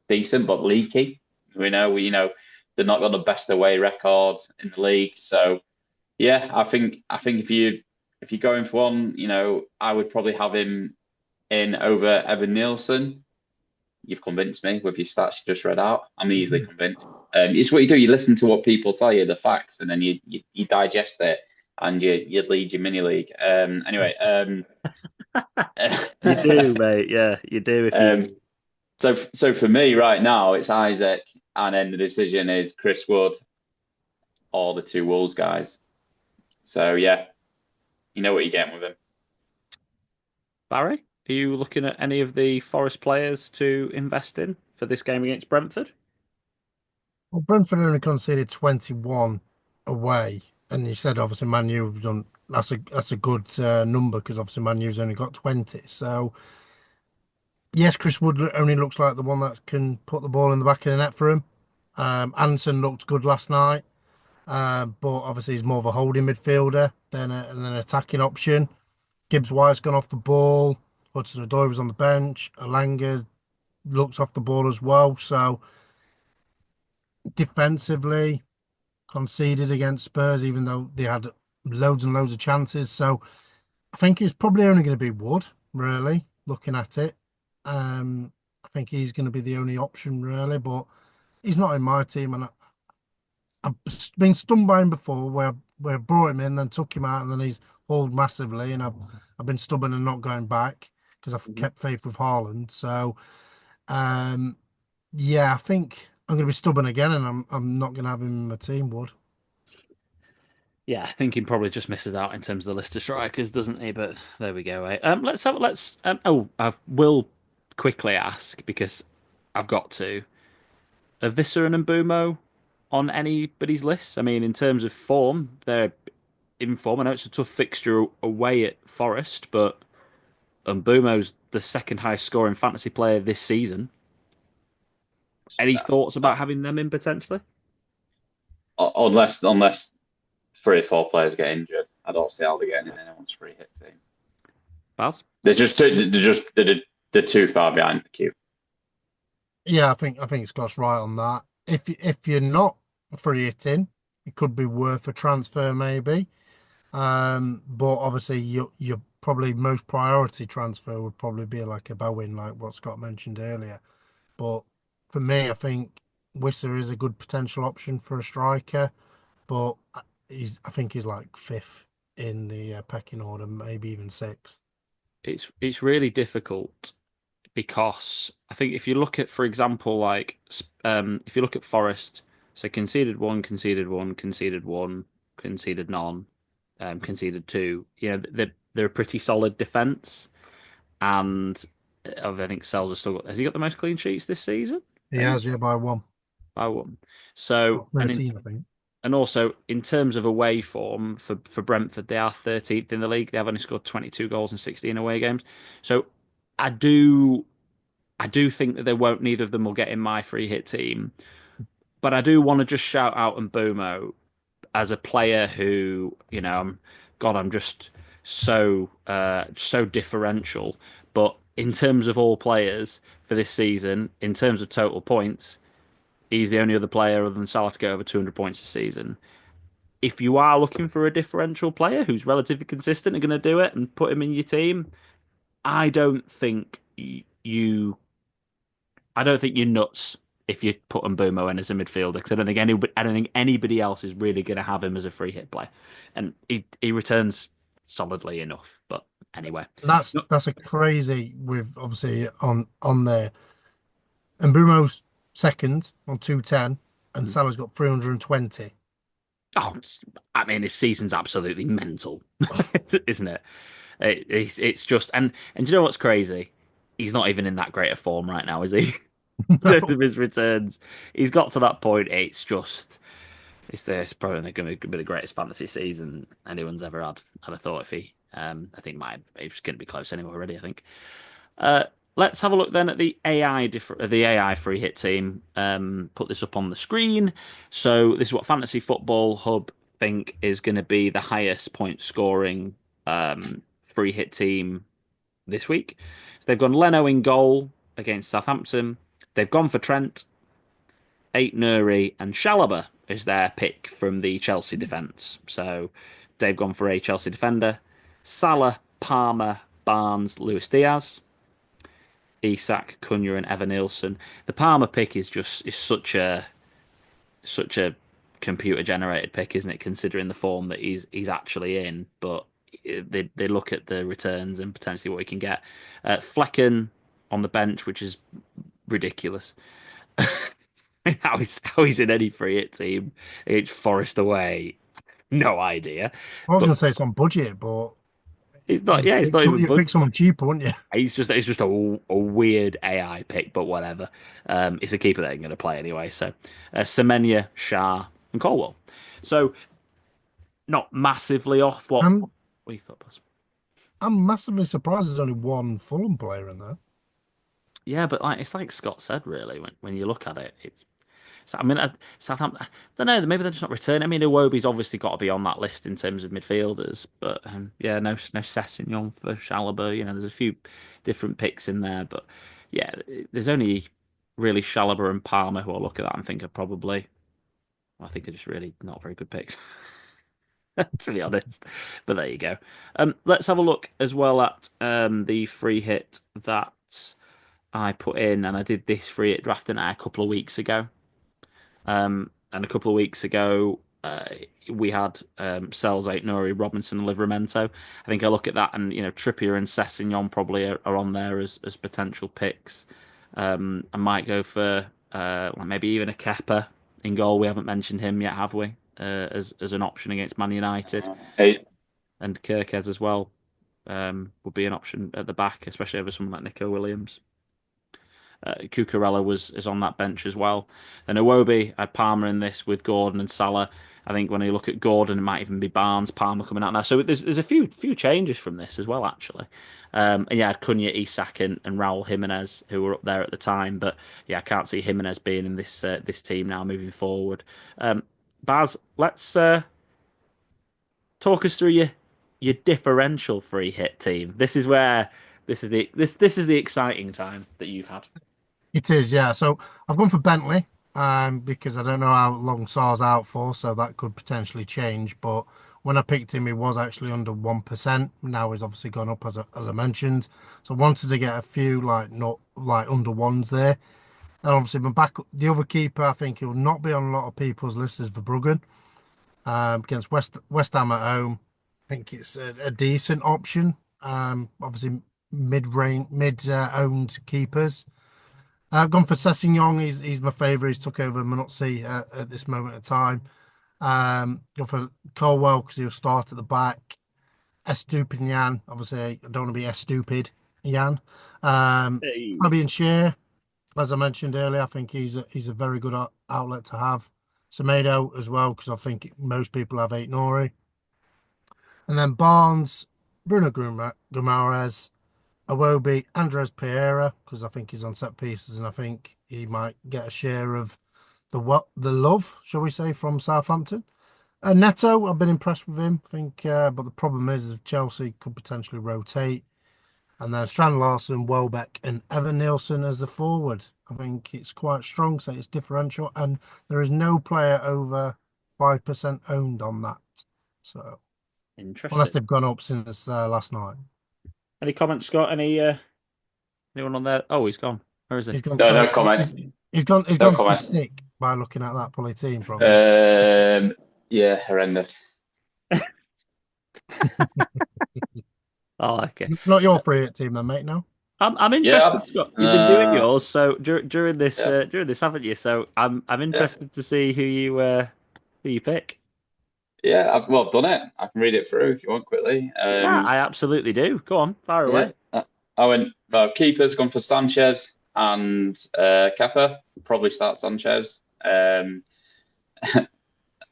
decent but leaky. We know they're not got the best away record in the league. So yeah, I think if you're going for one, I would probably have him in over Evan Nielsen. You've convinced me with your stats you just read out. I'm easily convinced. It's what you do. You listen to what people tell you, the facts, and then you digest it and you lead your mini league. Anyway, You do, mate. Yeah, you do. If you um, so for me right now, it's Isaac, and then the decision is Chris Wood or the two Wolves guys. So yeah, you know what you're getting with him. Barry, are you looking at any of the Forest players to invest in for this game against Brentford? Well, Brentford only conceded 21 away, and you said obviously Man U have done that's a good number because obviously Man U's only got 20. So yes, Chris Wood only looks like the one that can put the ball in the back of the net for him. Anderson looked good last night, but obviously he's more of a holding midfielder than an attacking option. Gibbs White's gone off the ball. Hudson-Odoi was on the bench. Alanga looks off the ball as well. So defensively, conceded against Spurs, even though they had loads and loads of chances. So I think it's probably only going to be Wood, really, looking at it. I think he's going to be the only option, really, but he's not in my team. And I've been stung by him before where I brought him in, then took him out, and then he's hauled massively. And I've been stubborn and not going back because I've kept faith with Haaland. So, um, yeah, I think I'm going to be stubborn again, and I'm not going to have him in my team, Wood. Yeah, I think he probably just misses out in terms of the list of strikers, doesn't he? But there we go. Eh? Let's. I will quickly ask because I've got to. Are Visser and Mbumo on anybody's list? I mean, in terms of form, they're in form. I know it's a tough fixture away at Forest, but Mbumo's the second highest scoring fantasy player this season. Any thoughts Uh, about having them in potentially? unless 3 or 4 players get injured, I don't see how they're getting in anyone's free hit team. Baz? They're too far behind the queue. Yeah, I think Scott's right on that. If you're not free hitting, it could be worth a transfer maybe. But obviously your probably most priority transfer would probably be like a Bowen, like what Scott mentioned earlier. But for me, I think Wisser is a good potential option for a striker, but I think he's like fifth in the pecking order, maybe even sixth. It's really difficult because I think if you look at, for example, like if you look at Forest, so conceded one, conceded one, conceded one, conceded none, conceded two. You know, they're a pretty solid defense, and I think Sells has still got. Has he got the most clean sheets this season? He Maybe has, yeah, by one. by one. So Well, 13, I think. and also in terms of away form for Brentford, they are 13th in the league. They have only scored 22 goals in 16 away games. So I do. I do think that they won't. Neither of them will get in my free hit team, but I do want to just shout out Mbumo as a player who, God, I'm just so differential. But in terms of all players for this season, in terms of total points, he's the only other player other than Salah to get over 200 points a season. If you are looking for a differential player who's relatively consistent and going to do it and put him in your team, I don't think you I don't think you're nuts if you put Mbumo in as a midfielder because I don't think anybody else is really going to have him as a free hit player, and he returns solidly enough. But anyway, That's no, that's a crazy with obviously on there. And Brumo's second on 210, and Salah's got 320. oh, I mean his season's absolutely mental, isn't it? It's just and do you know what's crazy? He's not even in that great a form right now, is he? In terms No. of his returns, he's got to that point. It's probably going to be the greatest fantasy season anyone's ever had. I'd have thought if he, I think it's going to be close anyway already. I think. Uh, let's have a look then at the AI free hit team. Put this up on the screen. So this is what Fantasy Football Hub think is going to be the highest point scoring free hit team this week. So they've gone Leno in goal against Southampton. They've gone for Trent. Ait Nouri and Chalobah is their pick from the Chelsea defence. So they've gone for a Chelsea defender. Salah, Palmer, Barnes, Luis Diaz, Isak, Cunha, and Evan Nielsen. The Palmer pick is such a computer generated pick, isn't it? Considering the form that he's actually in, but they look at the returns and potentially what he can get. Flecken on the bench, which is ridiculous. How he's in any free hit team against Forest away? No idea. I was But going to say it's on budget, but it's not. Yeah, it's not even. you'd But pick someone cheaper, wouldn't you? it's just a weird AI pick, but whatever. It's a keeper that ain't going to play anyway. So Semenya, Schar, and Colwell. So not massively off. What I'm do you thought, Buzz? I'm massively surprised there's only one Fulham player in there. Yeah, but it's like Scott said, really. When you look at it, it's. So, I mean, Southampton. I don't know. Maybe they're just not returning. I mean, Iwobi's obviously got to be on that list in terms of midfielders, but yeah, no Sessegnon for Chalobah. There's a few different picks in there, but yeah, there's only really Chalobah and Palmer who I look at that and think are probably. I think are just really not very good picks, to be honest. But there you go. Let's have a look as well at the free hit that I put in, and I did this free hit drafting a couple of weeks ago. And a couple of weeks ago, we had Sells, Ait Nouri, Robinson, and Livramento. I think I look at that, and Trippier and Sessegnon probably are on there as potential picks. I might go for maybe even a Kepa in goal. We haven't mentioned him yet, have we? As an option against Man United, Hey, and Kirkez as well would be an option at the back, especially over someone like Nico Williams. Cucurella is on that bench as well. And Iwobi, I had Palmer in this with Gordon and Salah. I think when you look at Gordon, it might even be Barnes, Palmer coming out now. So there's a few changes from this as well, actually. And yeah, I had Cunha, Isak, and Raul Jimenez who were up there at the time. But yeah, I can't see Jimenez being in this team now moving forward. Baz, let's talk us through your differential free hit team. This is the exciting time that you've had. It is, yeah. So I've gone for Bentley, because I don't know how long Sar's out for, so that could potentially change. But when I picked him, he was actually under 1%. Now he's obviously gone up as I mentioned. So I wanted to get a few like not like under ones there. And obviously my back the other keeper, I think he'll not be on a lot of people's lists is Verbruggen. Against West Ham at home. I think it's a decent option. Obviously mid-range, mid-owned keepers. I've gone for Sessegnon. He's my favourite. He's took over Minozzi at this moment of time. Gone for Colwell because he'll start at the back. Estupinian. Obviously, I don't want to be stupid. Yan. Hey. Fabian Schär, as I mentioned earlier, I think he's a very good outlet to have. Semedo as well because I think most people have eight Nori. And then Barnes, Bruno Guimaraes, Iwobi, Andres Pereira, because I think he's on set pieces and I think he might get a share of the love, shall we say, from Southampton. Neto, I've been impressed with him. I think, but the problem is if Chelsea could potentially rotate. And then Strand Larson, Welbeck, and Evan Nielsen as the forward. I think it's quite strong, so it's differential, and there is no player over 5% owned on that. So unless Interesting. they've gone up since last night. Any comments, Scott? Anyone on there? Oh, he's gone. Where is he? He's gone. no, no comments. He's gone. He's No gone to the comments. stick by looking at that probably team. Probably. Yeah, horrendous. Oh, okay. Not your free hit team, then, mate. No. I'm Yeah, interested, Scott. You've been doing yours, so yeah, during this, haven't you? So I'm yeah, interested to see who you pick. yeah. I've done it. I can read it through if you want quickly. Yeah, I absolutely do. Go on, fire Yeah, away. I went. Keeper's gone for Sanchez and Kepa. Probably start Sanchez.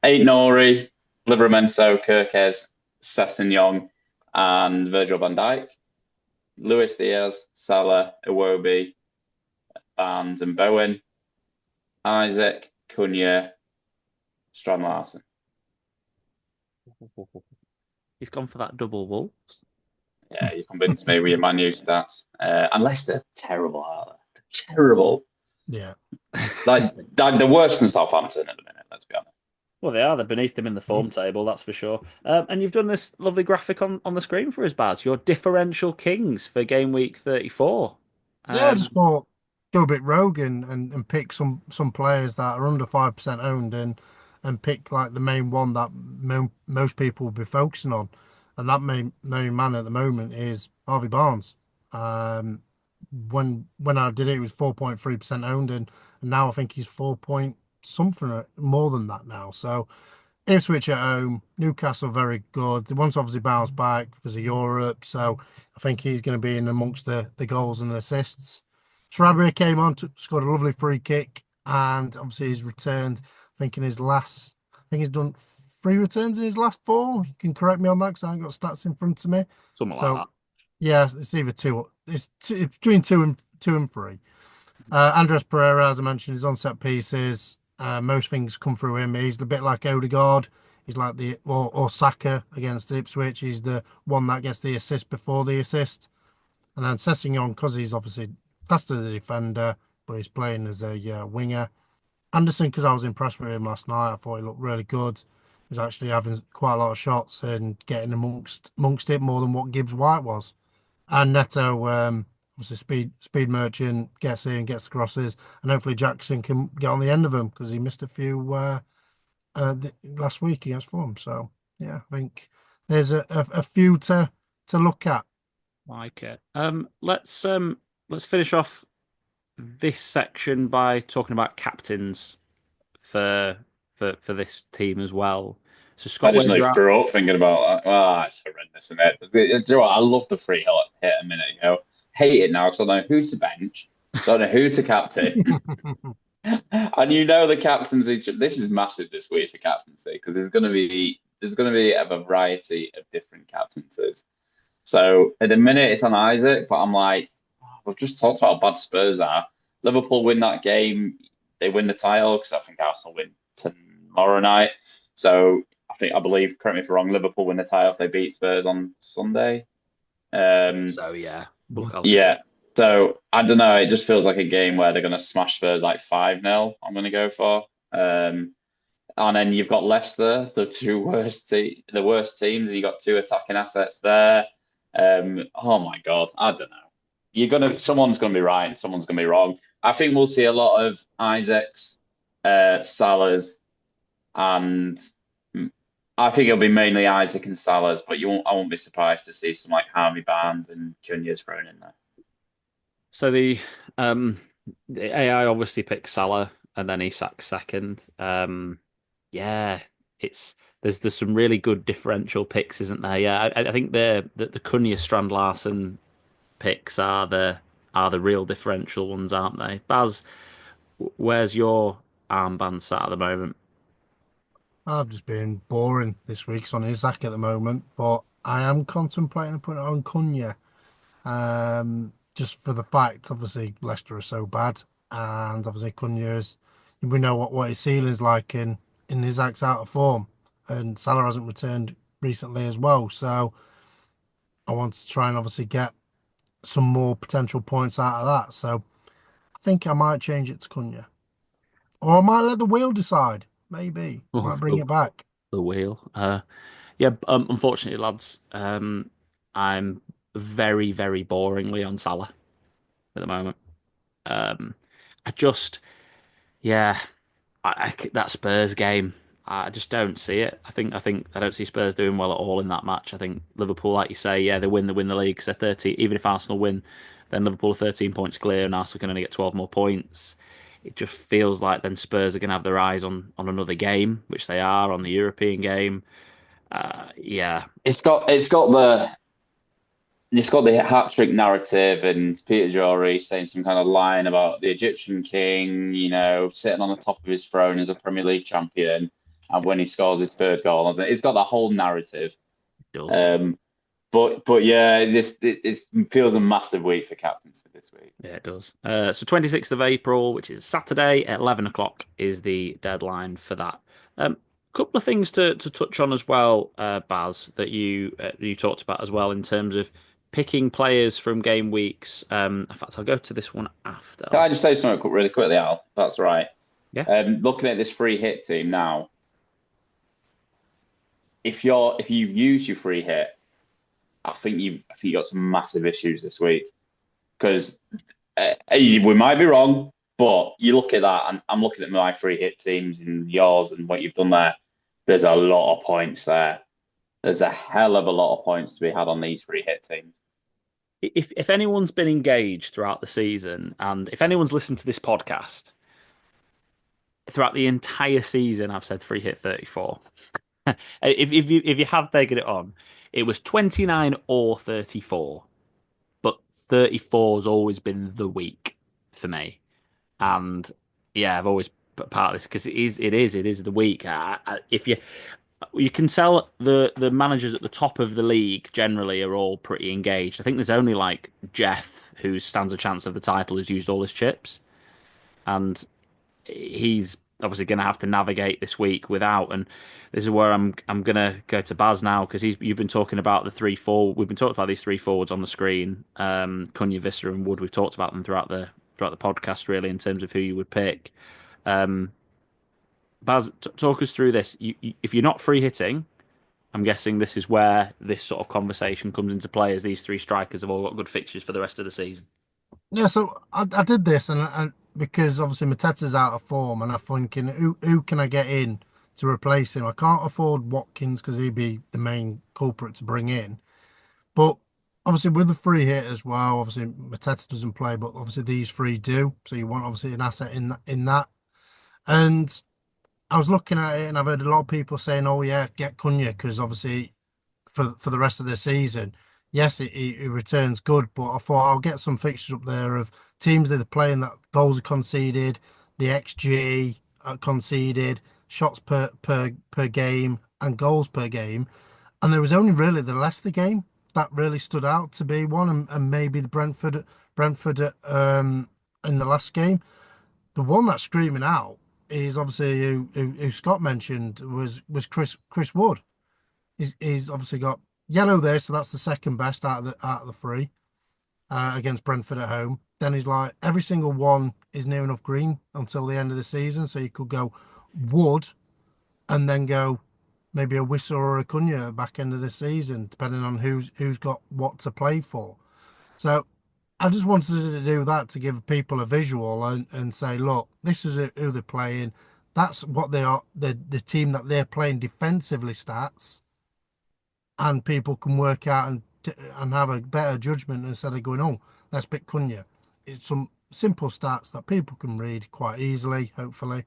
Eight Nori, Livramento, Kirkez, Sessegnon, and Virgil van Dijk. Luis Diaz, Salah, Iwobi, Barnes, and Bowen. Isaac, Cunha, Strand Larson. He's gone for that double Wolves. Yeah, you convinced me with your Man U stats. And Leicester, terrible, are they? Terrible. Yeah. Like the worse than Southampton at the minute. Let's be honest. Well, they are. They're beneath them in the form table, that's for sure. And you've done this lovely graphic on the screen for us, Baz. Your differential kings for game week 34. Yeah, I Um, just thought go a bit rogue and pick some players that are under 5% owned and pick like the main one that most people will be focusing on. And that main man at the moment is Harvey Barnes. Um, when I did it, it was 4.3% owned, and now I think he's 4 point something more than that now. So Ipswich at home, Newcastle very good. They want to obviously bounce back because of Europe, so I think he's going to be in amongst the goals and assists. Shrewsbury came on, scored a lovely free kick, and obviously he's returned. I think in his last, I think he's done 3 returns in his last four. You can correct me on that because I haven't got stats in front of me. Something like So that. yeah, it's either two. It's between two and three. Andres Pereira, as I mentioned, is on set pieces. Most things come through him. He's a bit like Odegaard. He's like or Saka against Ipswich. He's the one that gets the assist before the assist. And then Sessegnon, because he's obviously classed as a defender, but he's playing as a winger. Anderson, because I was impressed with him last night. I thought he looked really good. He's actually having quite a lot of shots and getting amongst it more than what Gibbs White was. And Neto, was a speed merchant, gets in, gets the crosses, and hopefully Jackson can get on the end of them because he missed a few last week against Fulham. So yeah, I think there's a few to look at. Like it. Let's finish off this section by talking about captains for this team as well. So I Scott, just where's nearly your threw up thinking about that. Oh, it's horrendous, isn't it? Do you know what? I love the free hit a minute ago. Hate it now because I don't know who to bench, don't know who to captain. And you know the captaincy. This is massive this week for captaincy because there's going to be a variety of different captaincies. So at the minute it's on Isaac, but I'm like, we've just talked about how bad Spurs are. Liverpool win that game, they win the title because I think Arsenal win tomorrow night. So I believe, correct me if I'm wrong, Liverpool win the title if they beat Spurs on Sunday. Um, So yeah, look, I'll get yeah. So I don't know. It just feels like a game where they're going to smash Spurs like 5-0. I'm going to go for. And then you've got Leicester, the worst teams, and you've got two attacking assets there. Oh my God, I don't know. Someone's gonna be right and someone's gonna be wrong. I think we'll see a lot of Isaacs, Salahs, and I think it'll be mainly Isaac and Salahs, but I won't be surprised to see some like Harvey Barnes and Cunha's thrown in there. So um the AI obviously picks Salah and then Isak's second. Yeah, it's there's some really good differential picks, isn't there? Yeah, I think the Cunha Strand Larson picks are the real differential ones, aren't they? Baz, where's your armband sat at the moment? I've just been boring this week. It's on Isaac at the moment, but I am contemplating putting it on Cunha. Just for the fact, obviously Leicester are so bad, and obviously Cunha's, we know what his ceiling's like in his acts out of form, and Salah hasn't returned recently as well. So I want to try and obviously get some more potential points out of that. So I think I might change it to Cunha, or I might let the wheel decide. Maybe Oh, might bring it back. the wheel. Yeah, unfortunately, lads, I'm very boringly on Salah at the moment. Um, I just, yeah, that Spurs game, I just don't see it. I think I don't see Spurs doing well at all in that match. I think Liverpool, like you say, yeah, they win the league. So 30, even if Arsenal win, then Liverpool are 13 points clear, and Arsenal can only get 12 more points. It just feels like then Spurs are going to have their eyes on another game, which they are on the European game. Yeah, It's got the hat trick narrative and Peter Jory saying some kind of line about the Egyptian king, sitting on the top of his throne as a Premier League champion, and when he scores his third goal, it's got the whole narrative. it does. Um, but yeah, it feels a massive week for captains this week. Yeah, it does. So 26th of April, which is Saturday at 11 o'clock, is the deadline for that. Couple of things to touch on as well, Baz, that you talked about as well in terms of picking players from game weeks. In fact, I'll go to this one after. Can I just say something really quickly, Al? That's right. Yeah. Looking at this free hit team now, if you've used your free hit, I think you got some massive issues this week because we might be wrong, but you look at that, and I'm looking at my free hit teams and yours and what you've done there. There's a lot of points there. There's a hell of a lot of points to be had on these free hit teams. If anyone's been engaged throughout the season, and if anyone's listened to this podcast throughout the entire season, I've said free hit 34. If you have taken it on, it was 29 or 34, but 34 has always been the week for me. And yeah, I've always put part of this because it is the week. If you can tell the managers at the top of the league generally are all pretty engaged. I think there's only like Jeff who stands a chance of the title who's used all his chips, and he's obviously going to have to navigate this week without. And this is where I'm going to go to Baz now because you've been talking about the 3-4. We've been talking about these three forwards on the screen, Cunha, Visser, and Wood. We've talked about them throughout the podcast really in terms of who you would pick. Um, Baz, talk us through this. If you're not free hitting, I'm guessing this is where this sort of conversation comes into play as these three strikers have all got good fixtures for the rest of the season. Yeah, so I did this, and because obviously Mateta's out of form, and I'm thinking, who can I get in to replace him? I can't afford Watkins because he'd be the main culprit to bring in. But obviously with the free hit as well, obviously Mateta doesn't play, but obviously these three do. So you want obviously an asset in that. And I was looking at it, and I've heard a lot of people saying, "Oh yeah, get Cunha," because obviously for the rest of the season. Yes, it returns good, but I thought I'll get some fixtures up there of teams that are playing that goals are conceded, the XG conceded, shots per game, and goals per game. And there was only really the Leicester game that really stood out to be one, and maybe the Brentford in the last game. The one that's screaming out is obviously who Scott mentioned was Chris Wood. He's obviously got yellow there, so that's the second best out of the three against Brentford at home. Then he's like every single one is near enough green until the end of the season, so you could go Wood and then go maybe a Whistle or a Cunha back end of the season, depending on who's got what to play for. So I just wanted to do that to give people a visual and say, look, this is who they're playing. That's what they are. The team that they're playing defensively stats, and people can work out and have a better judgment instead of going, oh, let's pick Cunha. It's some simple stats that people can read quite easily, hopefully,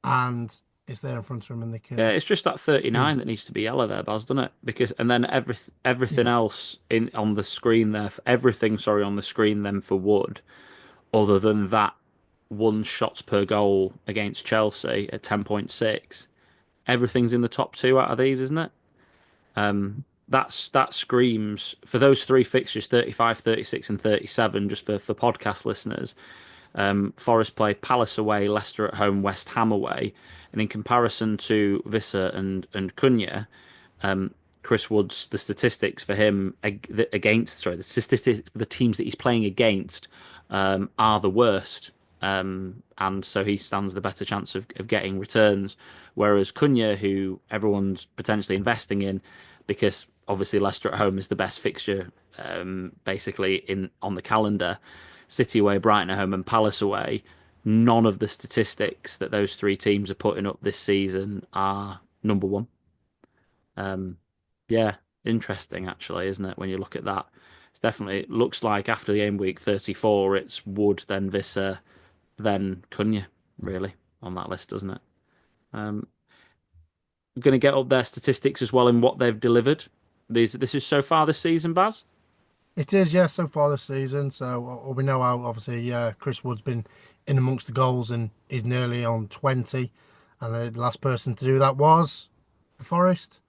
and it's there in front of them and they Yeah, can it's just that do. 39 that needs to be yellow there, Baz, doesn't it? Because and then everything Yeah, else in on the screen there, everything, sorry, on the screen then for Wood, other than that one shots per goal against Chelsea at 10.6, everything's in the top two out of these, isn't it? That screams for those three fixtures, 35, 36, and 37, just for podcast listeners. Forest play Palace away, Leicester at home, West Ham away, and in comparison to Visser and Cunha, Chris Wood's the statistics for him against sorry the statistics the teams that he's playing against are the worst, and so he stands the better chance of getting returns. Whereas Cunha, who everyone's potentially investing in, because obviously Leicester at home is the best fixture basically in on the calendar. City away, Brighton at home, and Palace away. None of the statistics that those three teams are putting up this season are number one. Um, yeah, interesting actually, isn't it? When you look at that, it's definitely it looks like after the game week 34, it's Wood, then Visser, then Cunha, really on that list, doesn't it? Um, going to get up their statistics as well in what they've delivered. This is so far this season, Baz. it is, yeah, so far this season. So we know how obviously Chris Wood's been in amongst the goals and he's nearly on 20. And the last person to do that was the Forest.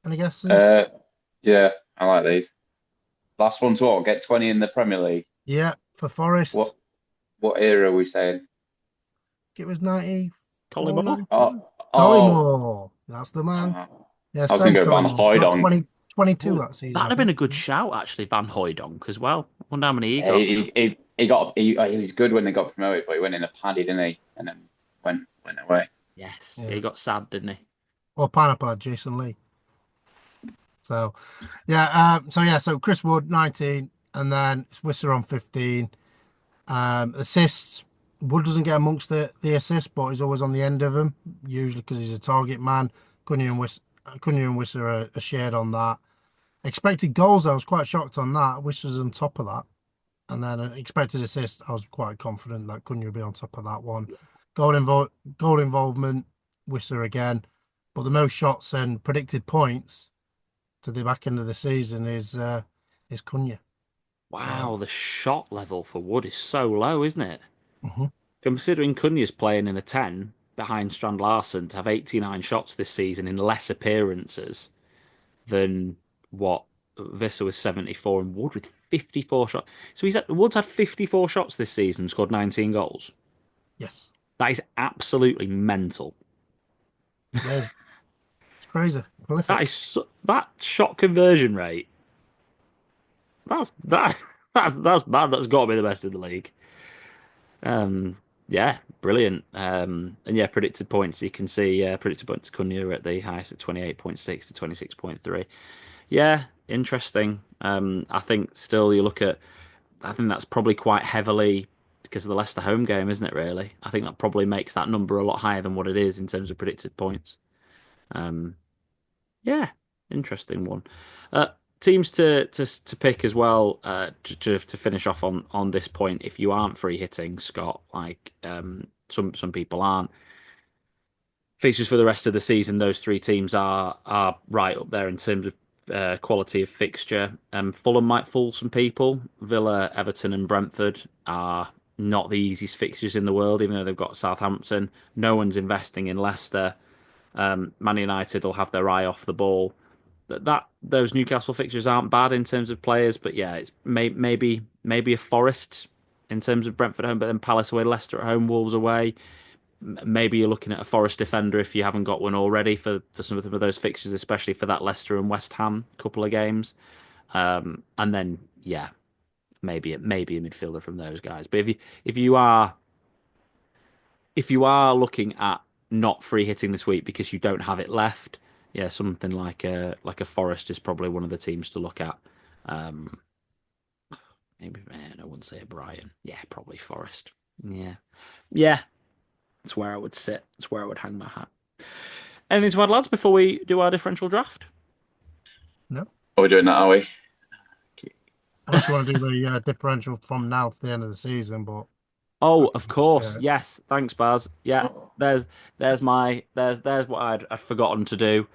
Any guesses? Uh, yeah, I like these. Last one to what? Get 20 in the Premier League. Yeah, for Forest, What what era are we saying? it was 94, Collymore. 95. Oh, oh, Collymore, that's the man. uh, Yeah, I was going Stone to go Van Collymore got Hooydonk. 20, 22 Oh, that season, that'd I have been a think. good shout, actually, Van Hooijdonk as well. Wonder how many he Yeah, got. he was good when they got promoted, but he went in a paddy, didn't he? And then went away. Yes, yeah, Yeah. he got sad, didn't he? Or Pineapple had Jason Lee. So yeah, so Chris Wood 19, and then Swisser on 15. Assists. Wood doesn't get amongst the assists, but he's always on the end of them, usually because he's a target man. Cunha and Wisser are shared on that. Expected goals, I was quite shocked on that. Wisser's on top of that. And then expected assists, I was quite confident that Cunha would be on top of that one. Goal involvement, Wisser again. But the most shots and predicted points to the back end of the season is Cunha. So Wow, the shot level for Wood is so low, isn't it? mhm. Considering Cunha's playing in a 10 behind Strand Larsen to have 89 shots this season in less appearances than what Visser was 74 and Wood with 54 shots. So Wood's had 54 shots this season and scored 19 goals. Yes, That is absolutely mental. yeah, it's crazy, That prolific. is that shot conversion rate. That that's bad. That's got to be the best in the league. Um, yeah, brilliant. And yeah, predicted points. You can see predicted points Cunha at the highest at 28.6 to 26.3. Yeah, interesting. I think still you look at. I think that's probably quite heavily because of the Leicester home game, isn't it? Really, I think that probably makes that number a lot higher than what it is in terms of predicted points. Um, yeah, interesting one. Uh, Teams to pick as well. To finish off on this point, if you aren't free hitting, Scott, like some people aren't. Fixtures for the rest of the season, those three teams are right up there in terms of quality of fixture. Fulham might fool some people. Villa, Everton, and Brentford are not the easiest fixtures in the world, even though they've got Southampton. No one's investing in Leicester. Man United will have their eye off the ball. That those Newcastle fixtures aren't bad in terms of players, but yeah, it's maybe a Forest in terms of Brentford at home, but then Palace away, Leicester at home, Wolves away. Maybe you're looking at a Forest defender if you haven't got one already for some of those fixtures, especially for that Leicester and West Ham couple of games. And then yeah, maybe a midfielder from those guys. But if you are if you are looking at not free hitting this week because you don't have it left, yeah, something like a Forest is probably one of the teams to look at. Um, Maybe I wouldn't say a Brighton. Yeah, probably Forest. Yeah, yeah, that's where I would sit. That's where I would hang my hat. Anything to add, lads, before we do our differential draft? No, Are we doing that, are we? unless you want to do the differential from now to the end of the season, but I Oh, can of just, course. Yes. Thanks, Baz. Yeah. There's there's what I'd forgotten to do.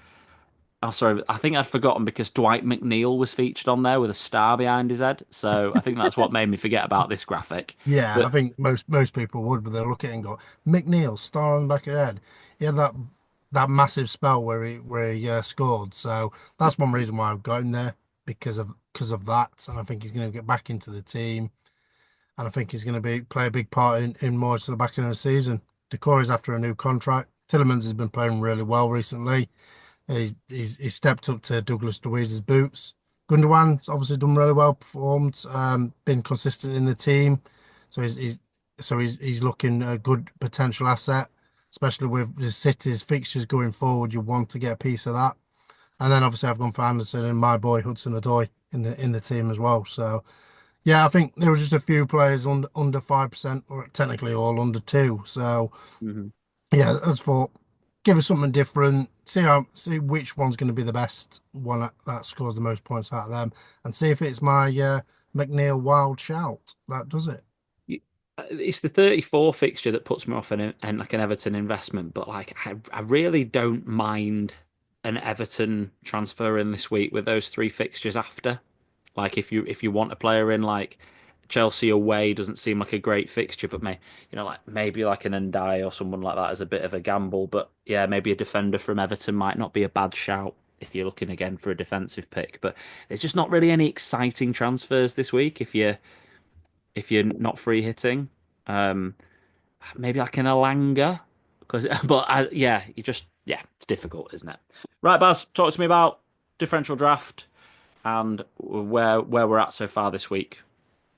Oh, sorry. I think I'd forgotten because Dwight McNeil was featured on there with a star behind his head. So I think that's what made me forget about this graphic. yeah, I But think most people would, but they'll look at it and go, McNeil, star on the back of the head. He had that massive spell where he scored. So that's one reason why I've got him there because of that, and I think he's going to get back into the team. And I think he's going to be play a big part in more to the back end of the season. Decore's after a new contract. Tillemans has been playing really well recently. He's stepped up to Douglas Luiz's boots. Gundogan's obviously done really well, performed, been consistent in the team, so he's looking a good potential asset, especially with the City's fixtures going forward. You want to get a piece of that, and then obviously I've gone for Anderson and my boy Hudson-Odoi in the team as well. So yeah, I think there were just a few players under 5%, or technically all under two. So Mhm. yeah, as for give us something different, see which one's going to be the best one that scores the most points out of them, and see if it's my McNeil wild shout that does it. It's the 34 fixture that puts me off like an Everton investment. But like, I really don't mind an Everton transfer in this week with those three fixtures after. Like if you want a player in like Chelsea away doesn't seem like a great fixture, but like maybe like an Ndai or someone like that is a bit of a gamble. But yeah, maybe a defender from Everton might not be a bad shout if you're looking again for a defensive pick. But there's just not really any exciting transfers this week if you're not free hitting. Um, Maybe like an Alanga because but yeah, it's difficult, isn't it? Right, Baz, talk to me about differential draft and where we're at so far this week.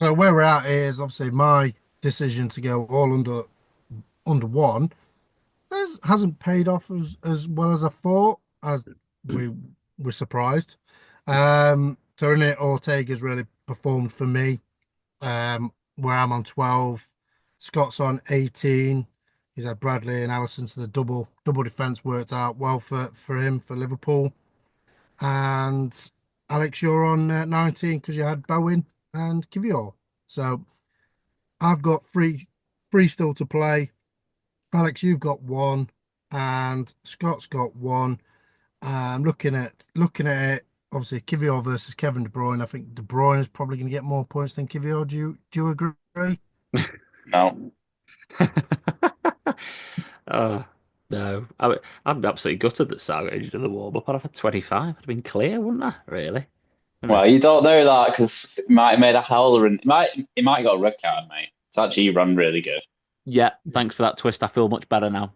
So where we're at is obviously my decision to go all under one hasn't paid off as well as I thought, as we were surprised. Tony Ortega's really performed for me. Where I'm on 12, Scott's on 18. He's had Bradley and Allison, so the double defense worked out well for him for Liverpool. And Alex, you're on 19 because you had Bowen and Kivior. So I've got three still to play. Alex, you've got one, and Scott's got one. Looking at it, obviously Kivior versus Kevin De Bruyne. I think De Bruyne is probably going to get more points than Kivior. Do you agree? No. Oh, no. I'm absolutely gutted that Sal got injured in the warm up. I'd have had 25. I'd have been clear, wouldn't I? Really? Wouldn't Well, have- you don't know that because he might have made a howler and he might have got a red card, mate. It's actually run really good. Yeah, thanks for that twist. I feel much better now.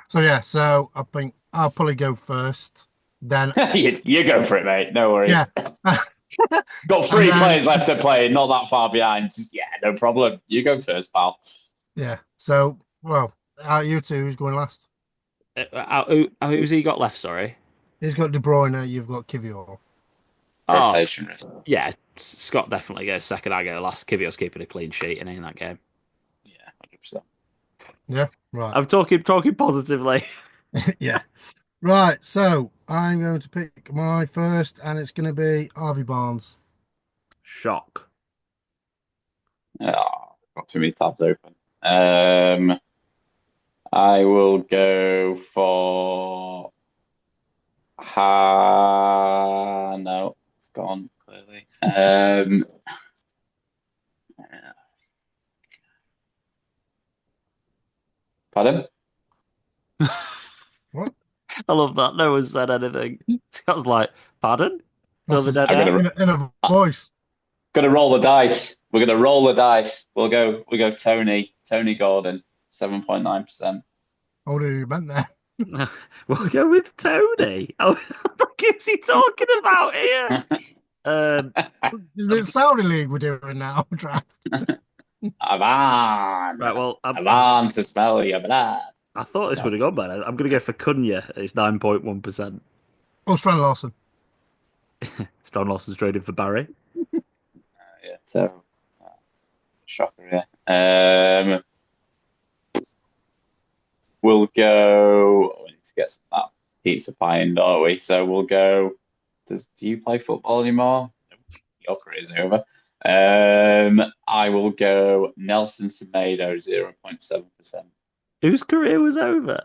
So yeah, so I think I'll probably go first. Then You go for it, mate. No worries. yeah, Got and three then players left to play, not that far behind. Just, yeah, no problem. You go first, pal. yeah. So well, out of you two, who's going last? Who's he got left? Sorry. He's got De Bruyne. You've got Kivior. Oh, Rotation risk. yeah. Scott definitely goes second. I go last. Kivio's keeping a clean sheet in that game. Yeah, 100%. Yeah, right. I'm talking positively. Yeah, right. So I'm going to pick my first, and it's going to be Harvey Barnes. Shock. Oh, got too many tabs open. I will go for no, it's gone clearly. Pardon? What? I love that. No one said anything. I was like, pardon? That's Another his, dead I'm air? gonna in a voice. gonna roll the dice. We're gonna roll the dice. We'll go Tony Gordon, 7.9%. What do you meant there? We'll go with Tony. Oh, what is he talking about here? Um, Is it Saudi League we're doing now? Draft. Avan. right, well, Avan to smell your blood. I thought this would have gone better. I'm going to go for Cunha. It's 9.1%. Oh, Strand Larson. Stan Lawson's trading for Barry. Yeah, so shocker, yeah. We'll go. We need to get that pizza pie in, don't we? So we'll go. Do you play football anymore? Your career's over. I will go Nelson Semedo, 0.7%. Whose career was over?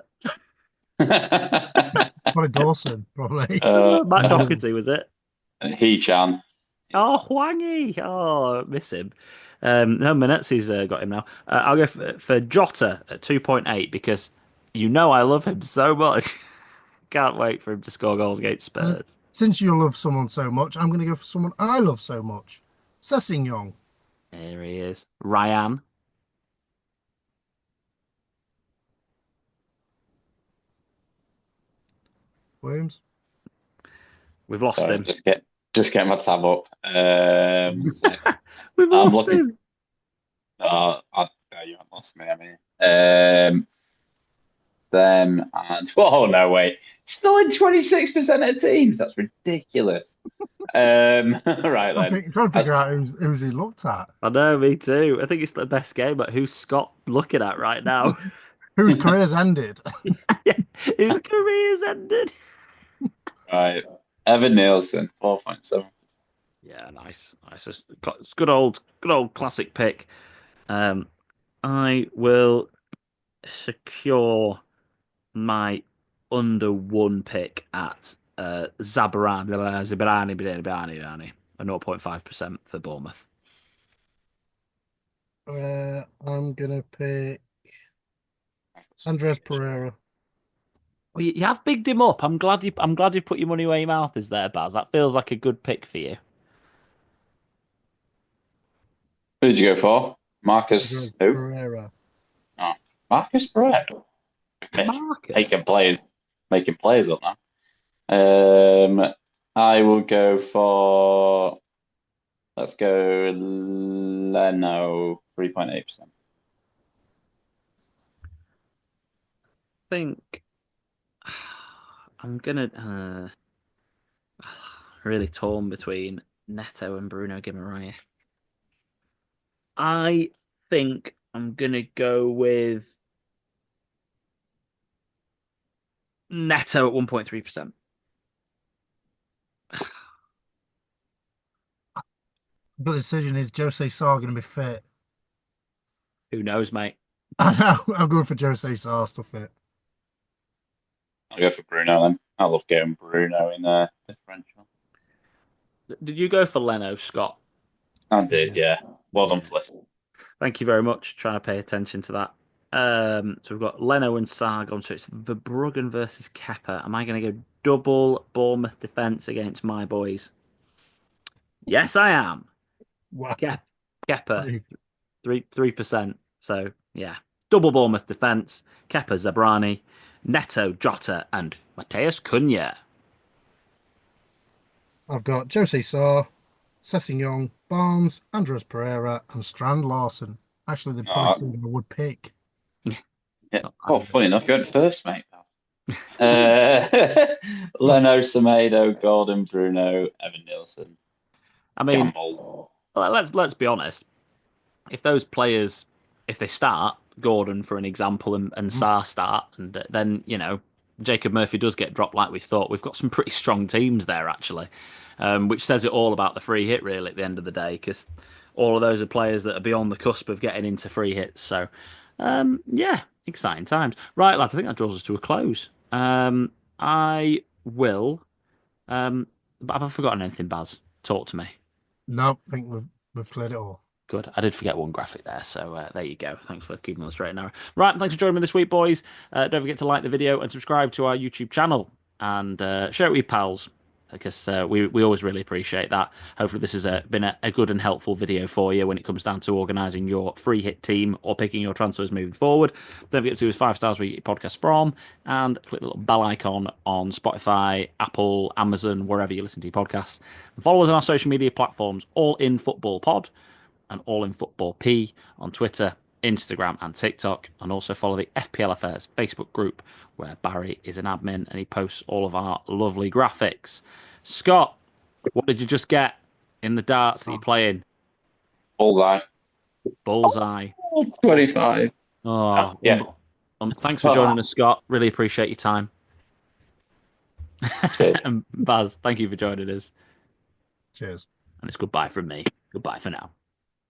Probably Dawson, probably. Matt Doherty, was it? He-chan. Oh, Hwangy. Oh, miss him. No, Menetzi's got him now. I'll go for Jota at 2.8 because you know I love him so much. Can't wait for him to score goals against Spurs. Since you love someone so much, I'm going to go for someone I love so much. Sessegnon. Here he is. Ryan. Williams. We've lost Sorry, him. just get my tab up. So We've I'm lost looking. him. You haven't lost me. I mean, them and no way, still in 26% of teams. That's ridiculous. Right then. I'm trying to figure out who's he looked at. I know, me too. I think it's the best game, but who's Scott looking at right now? Whose career's ended. Yeah, whose career's ended. Right, Evan Nielsen, 4.7. Yeah, nice. It's good old classic pick. I will secure my under one pick at Zabarani, a 0.5% for Bournemouth. I'm gonna pick Andres Pereira. Well, you have bigged him up. I'm glad you've put your money where your mouth is there, Baz. That feels like a good pick for you. Who did you go for? Marcus Andres who? Pereira. Oh, Marcus Pereira. Marcus. Making players up now. I will go for, let's go Leno, 3.8%. Think I'm gonna really torn between Neto and Bruno Guimaraes. I think I'm gonna go with Neto at 1.3%. But the decision is Jose Sarr going to be fit? Who knows, mate? I know. I'm going for Jose Sarr to fit. I'll go for Bruno then. I love getting Bruno in there. Differential. Did you go for Leno, Scott? I did, Yeah. yeah. Well done for listening. Thank you very much. Trying to pay attention to that. So we've got Leno and Sarg on, so it's Verbruggen versus Kepper. Am I going to go double Bournemouth defence against my boys? Yes, I am. Wow. Kep Kepper, 3%. So yeah, double Bournemouth defence. Kepper, Zabrani, Neto, Jota, and Mateus Cunha. I've got Jose Sarr, Sessegnon, Barnes, Andres Pereira, and Strand Larson. Actually, the probably Oh, team I would pick. yeah. I Oh, don't know. funny enough, you went first, mate. Uh, Must Leno, Semedo, Gordon, Bruno, Evan Nielsen. I mean, Gamble. let's be honest. If those players, if they start, Gordon for an example, and Sarr start, and then Jacob Murphy does get dropped like we thought, we've got some pretty strong teams there actually, which says it all about the free hit really at the end of the day, because all of those are players that are beyond the cusp of getting into free hits. So yeah, exciting times. Right, lads, I think that draws us to a close. I will. But have I forgotten anything, Baz? Talk to me. No, I think we've cleared it all. Good. I did forget one graphic there, so there you go. Thanks for keeping on the straight and narrow. Right, thanks for joining me this week, boys. Don't forget to like the video and subscribe to our YouTube channel, and share it with your pals, because we always really appreciate that. Hopefully, this has been a good and helpful video for you when it comes down to organising your free hit team or picking your transfers moving forward. Don't forget to give us 5 stars where you get your podcast from, and click the little bell icon on Spotify, Apple, Amazon, wherever you listen to your podcasts. And follow us on our social media platforms, all in Football Pod and All in Football P on Twitter, Instagram, and TikTok. And also follow the FPL Affairs Facebook group, where Barry is an admin and he posts all of our lovely graphics. Scott, what did you just get in the darts that you're playing? Bullseye. Bullseye. Oh, 25. Oh, Yeah. thanks for Ah, joining us, Scott. Really appreciate your time. cheers. And Baz, thank you for joining us. Cheers. And it's goodbye from me. Goodbye for now.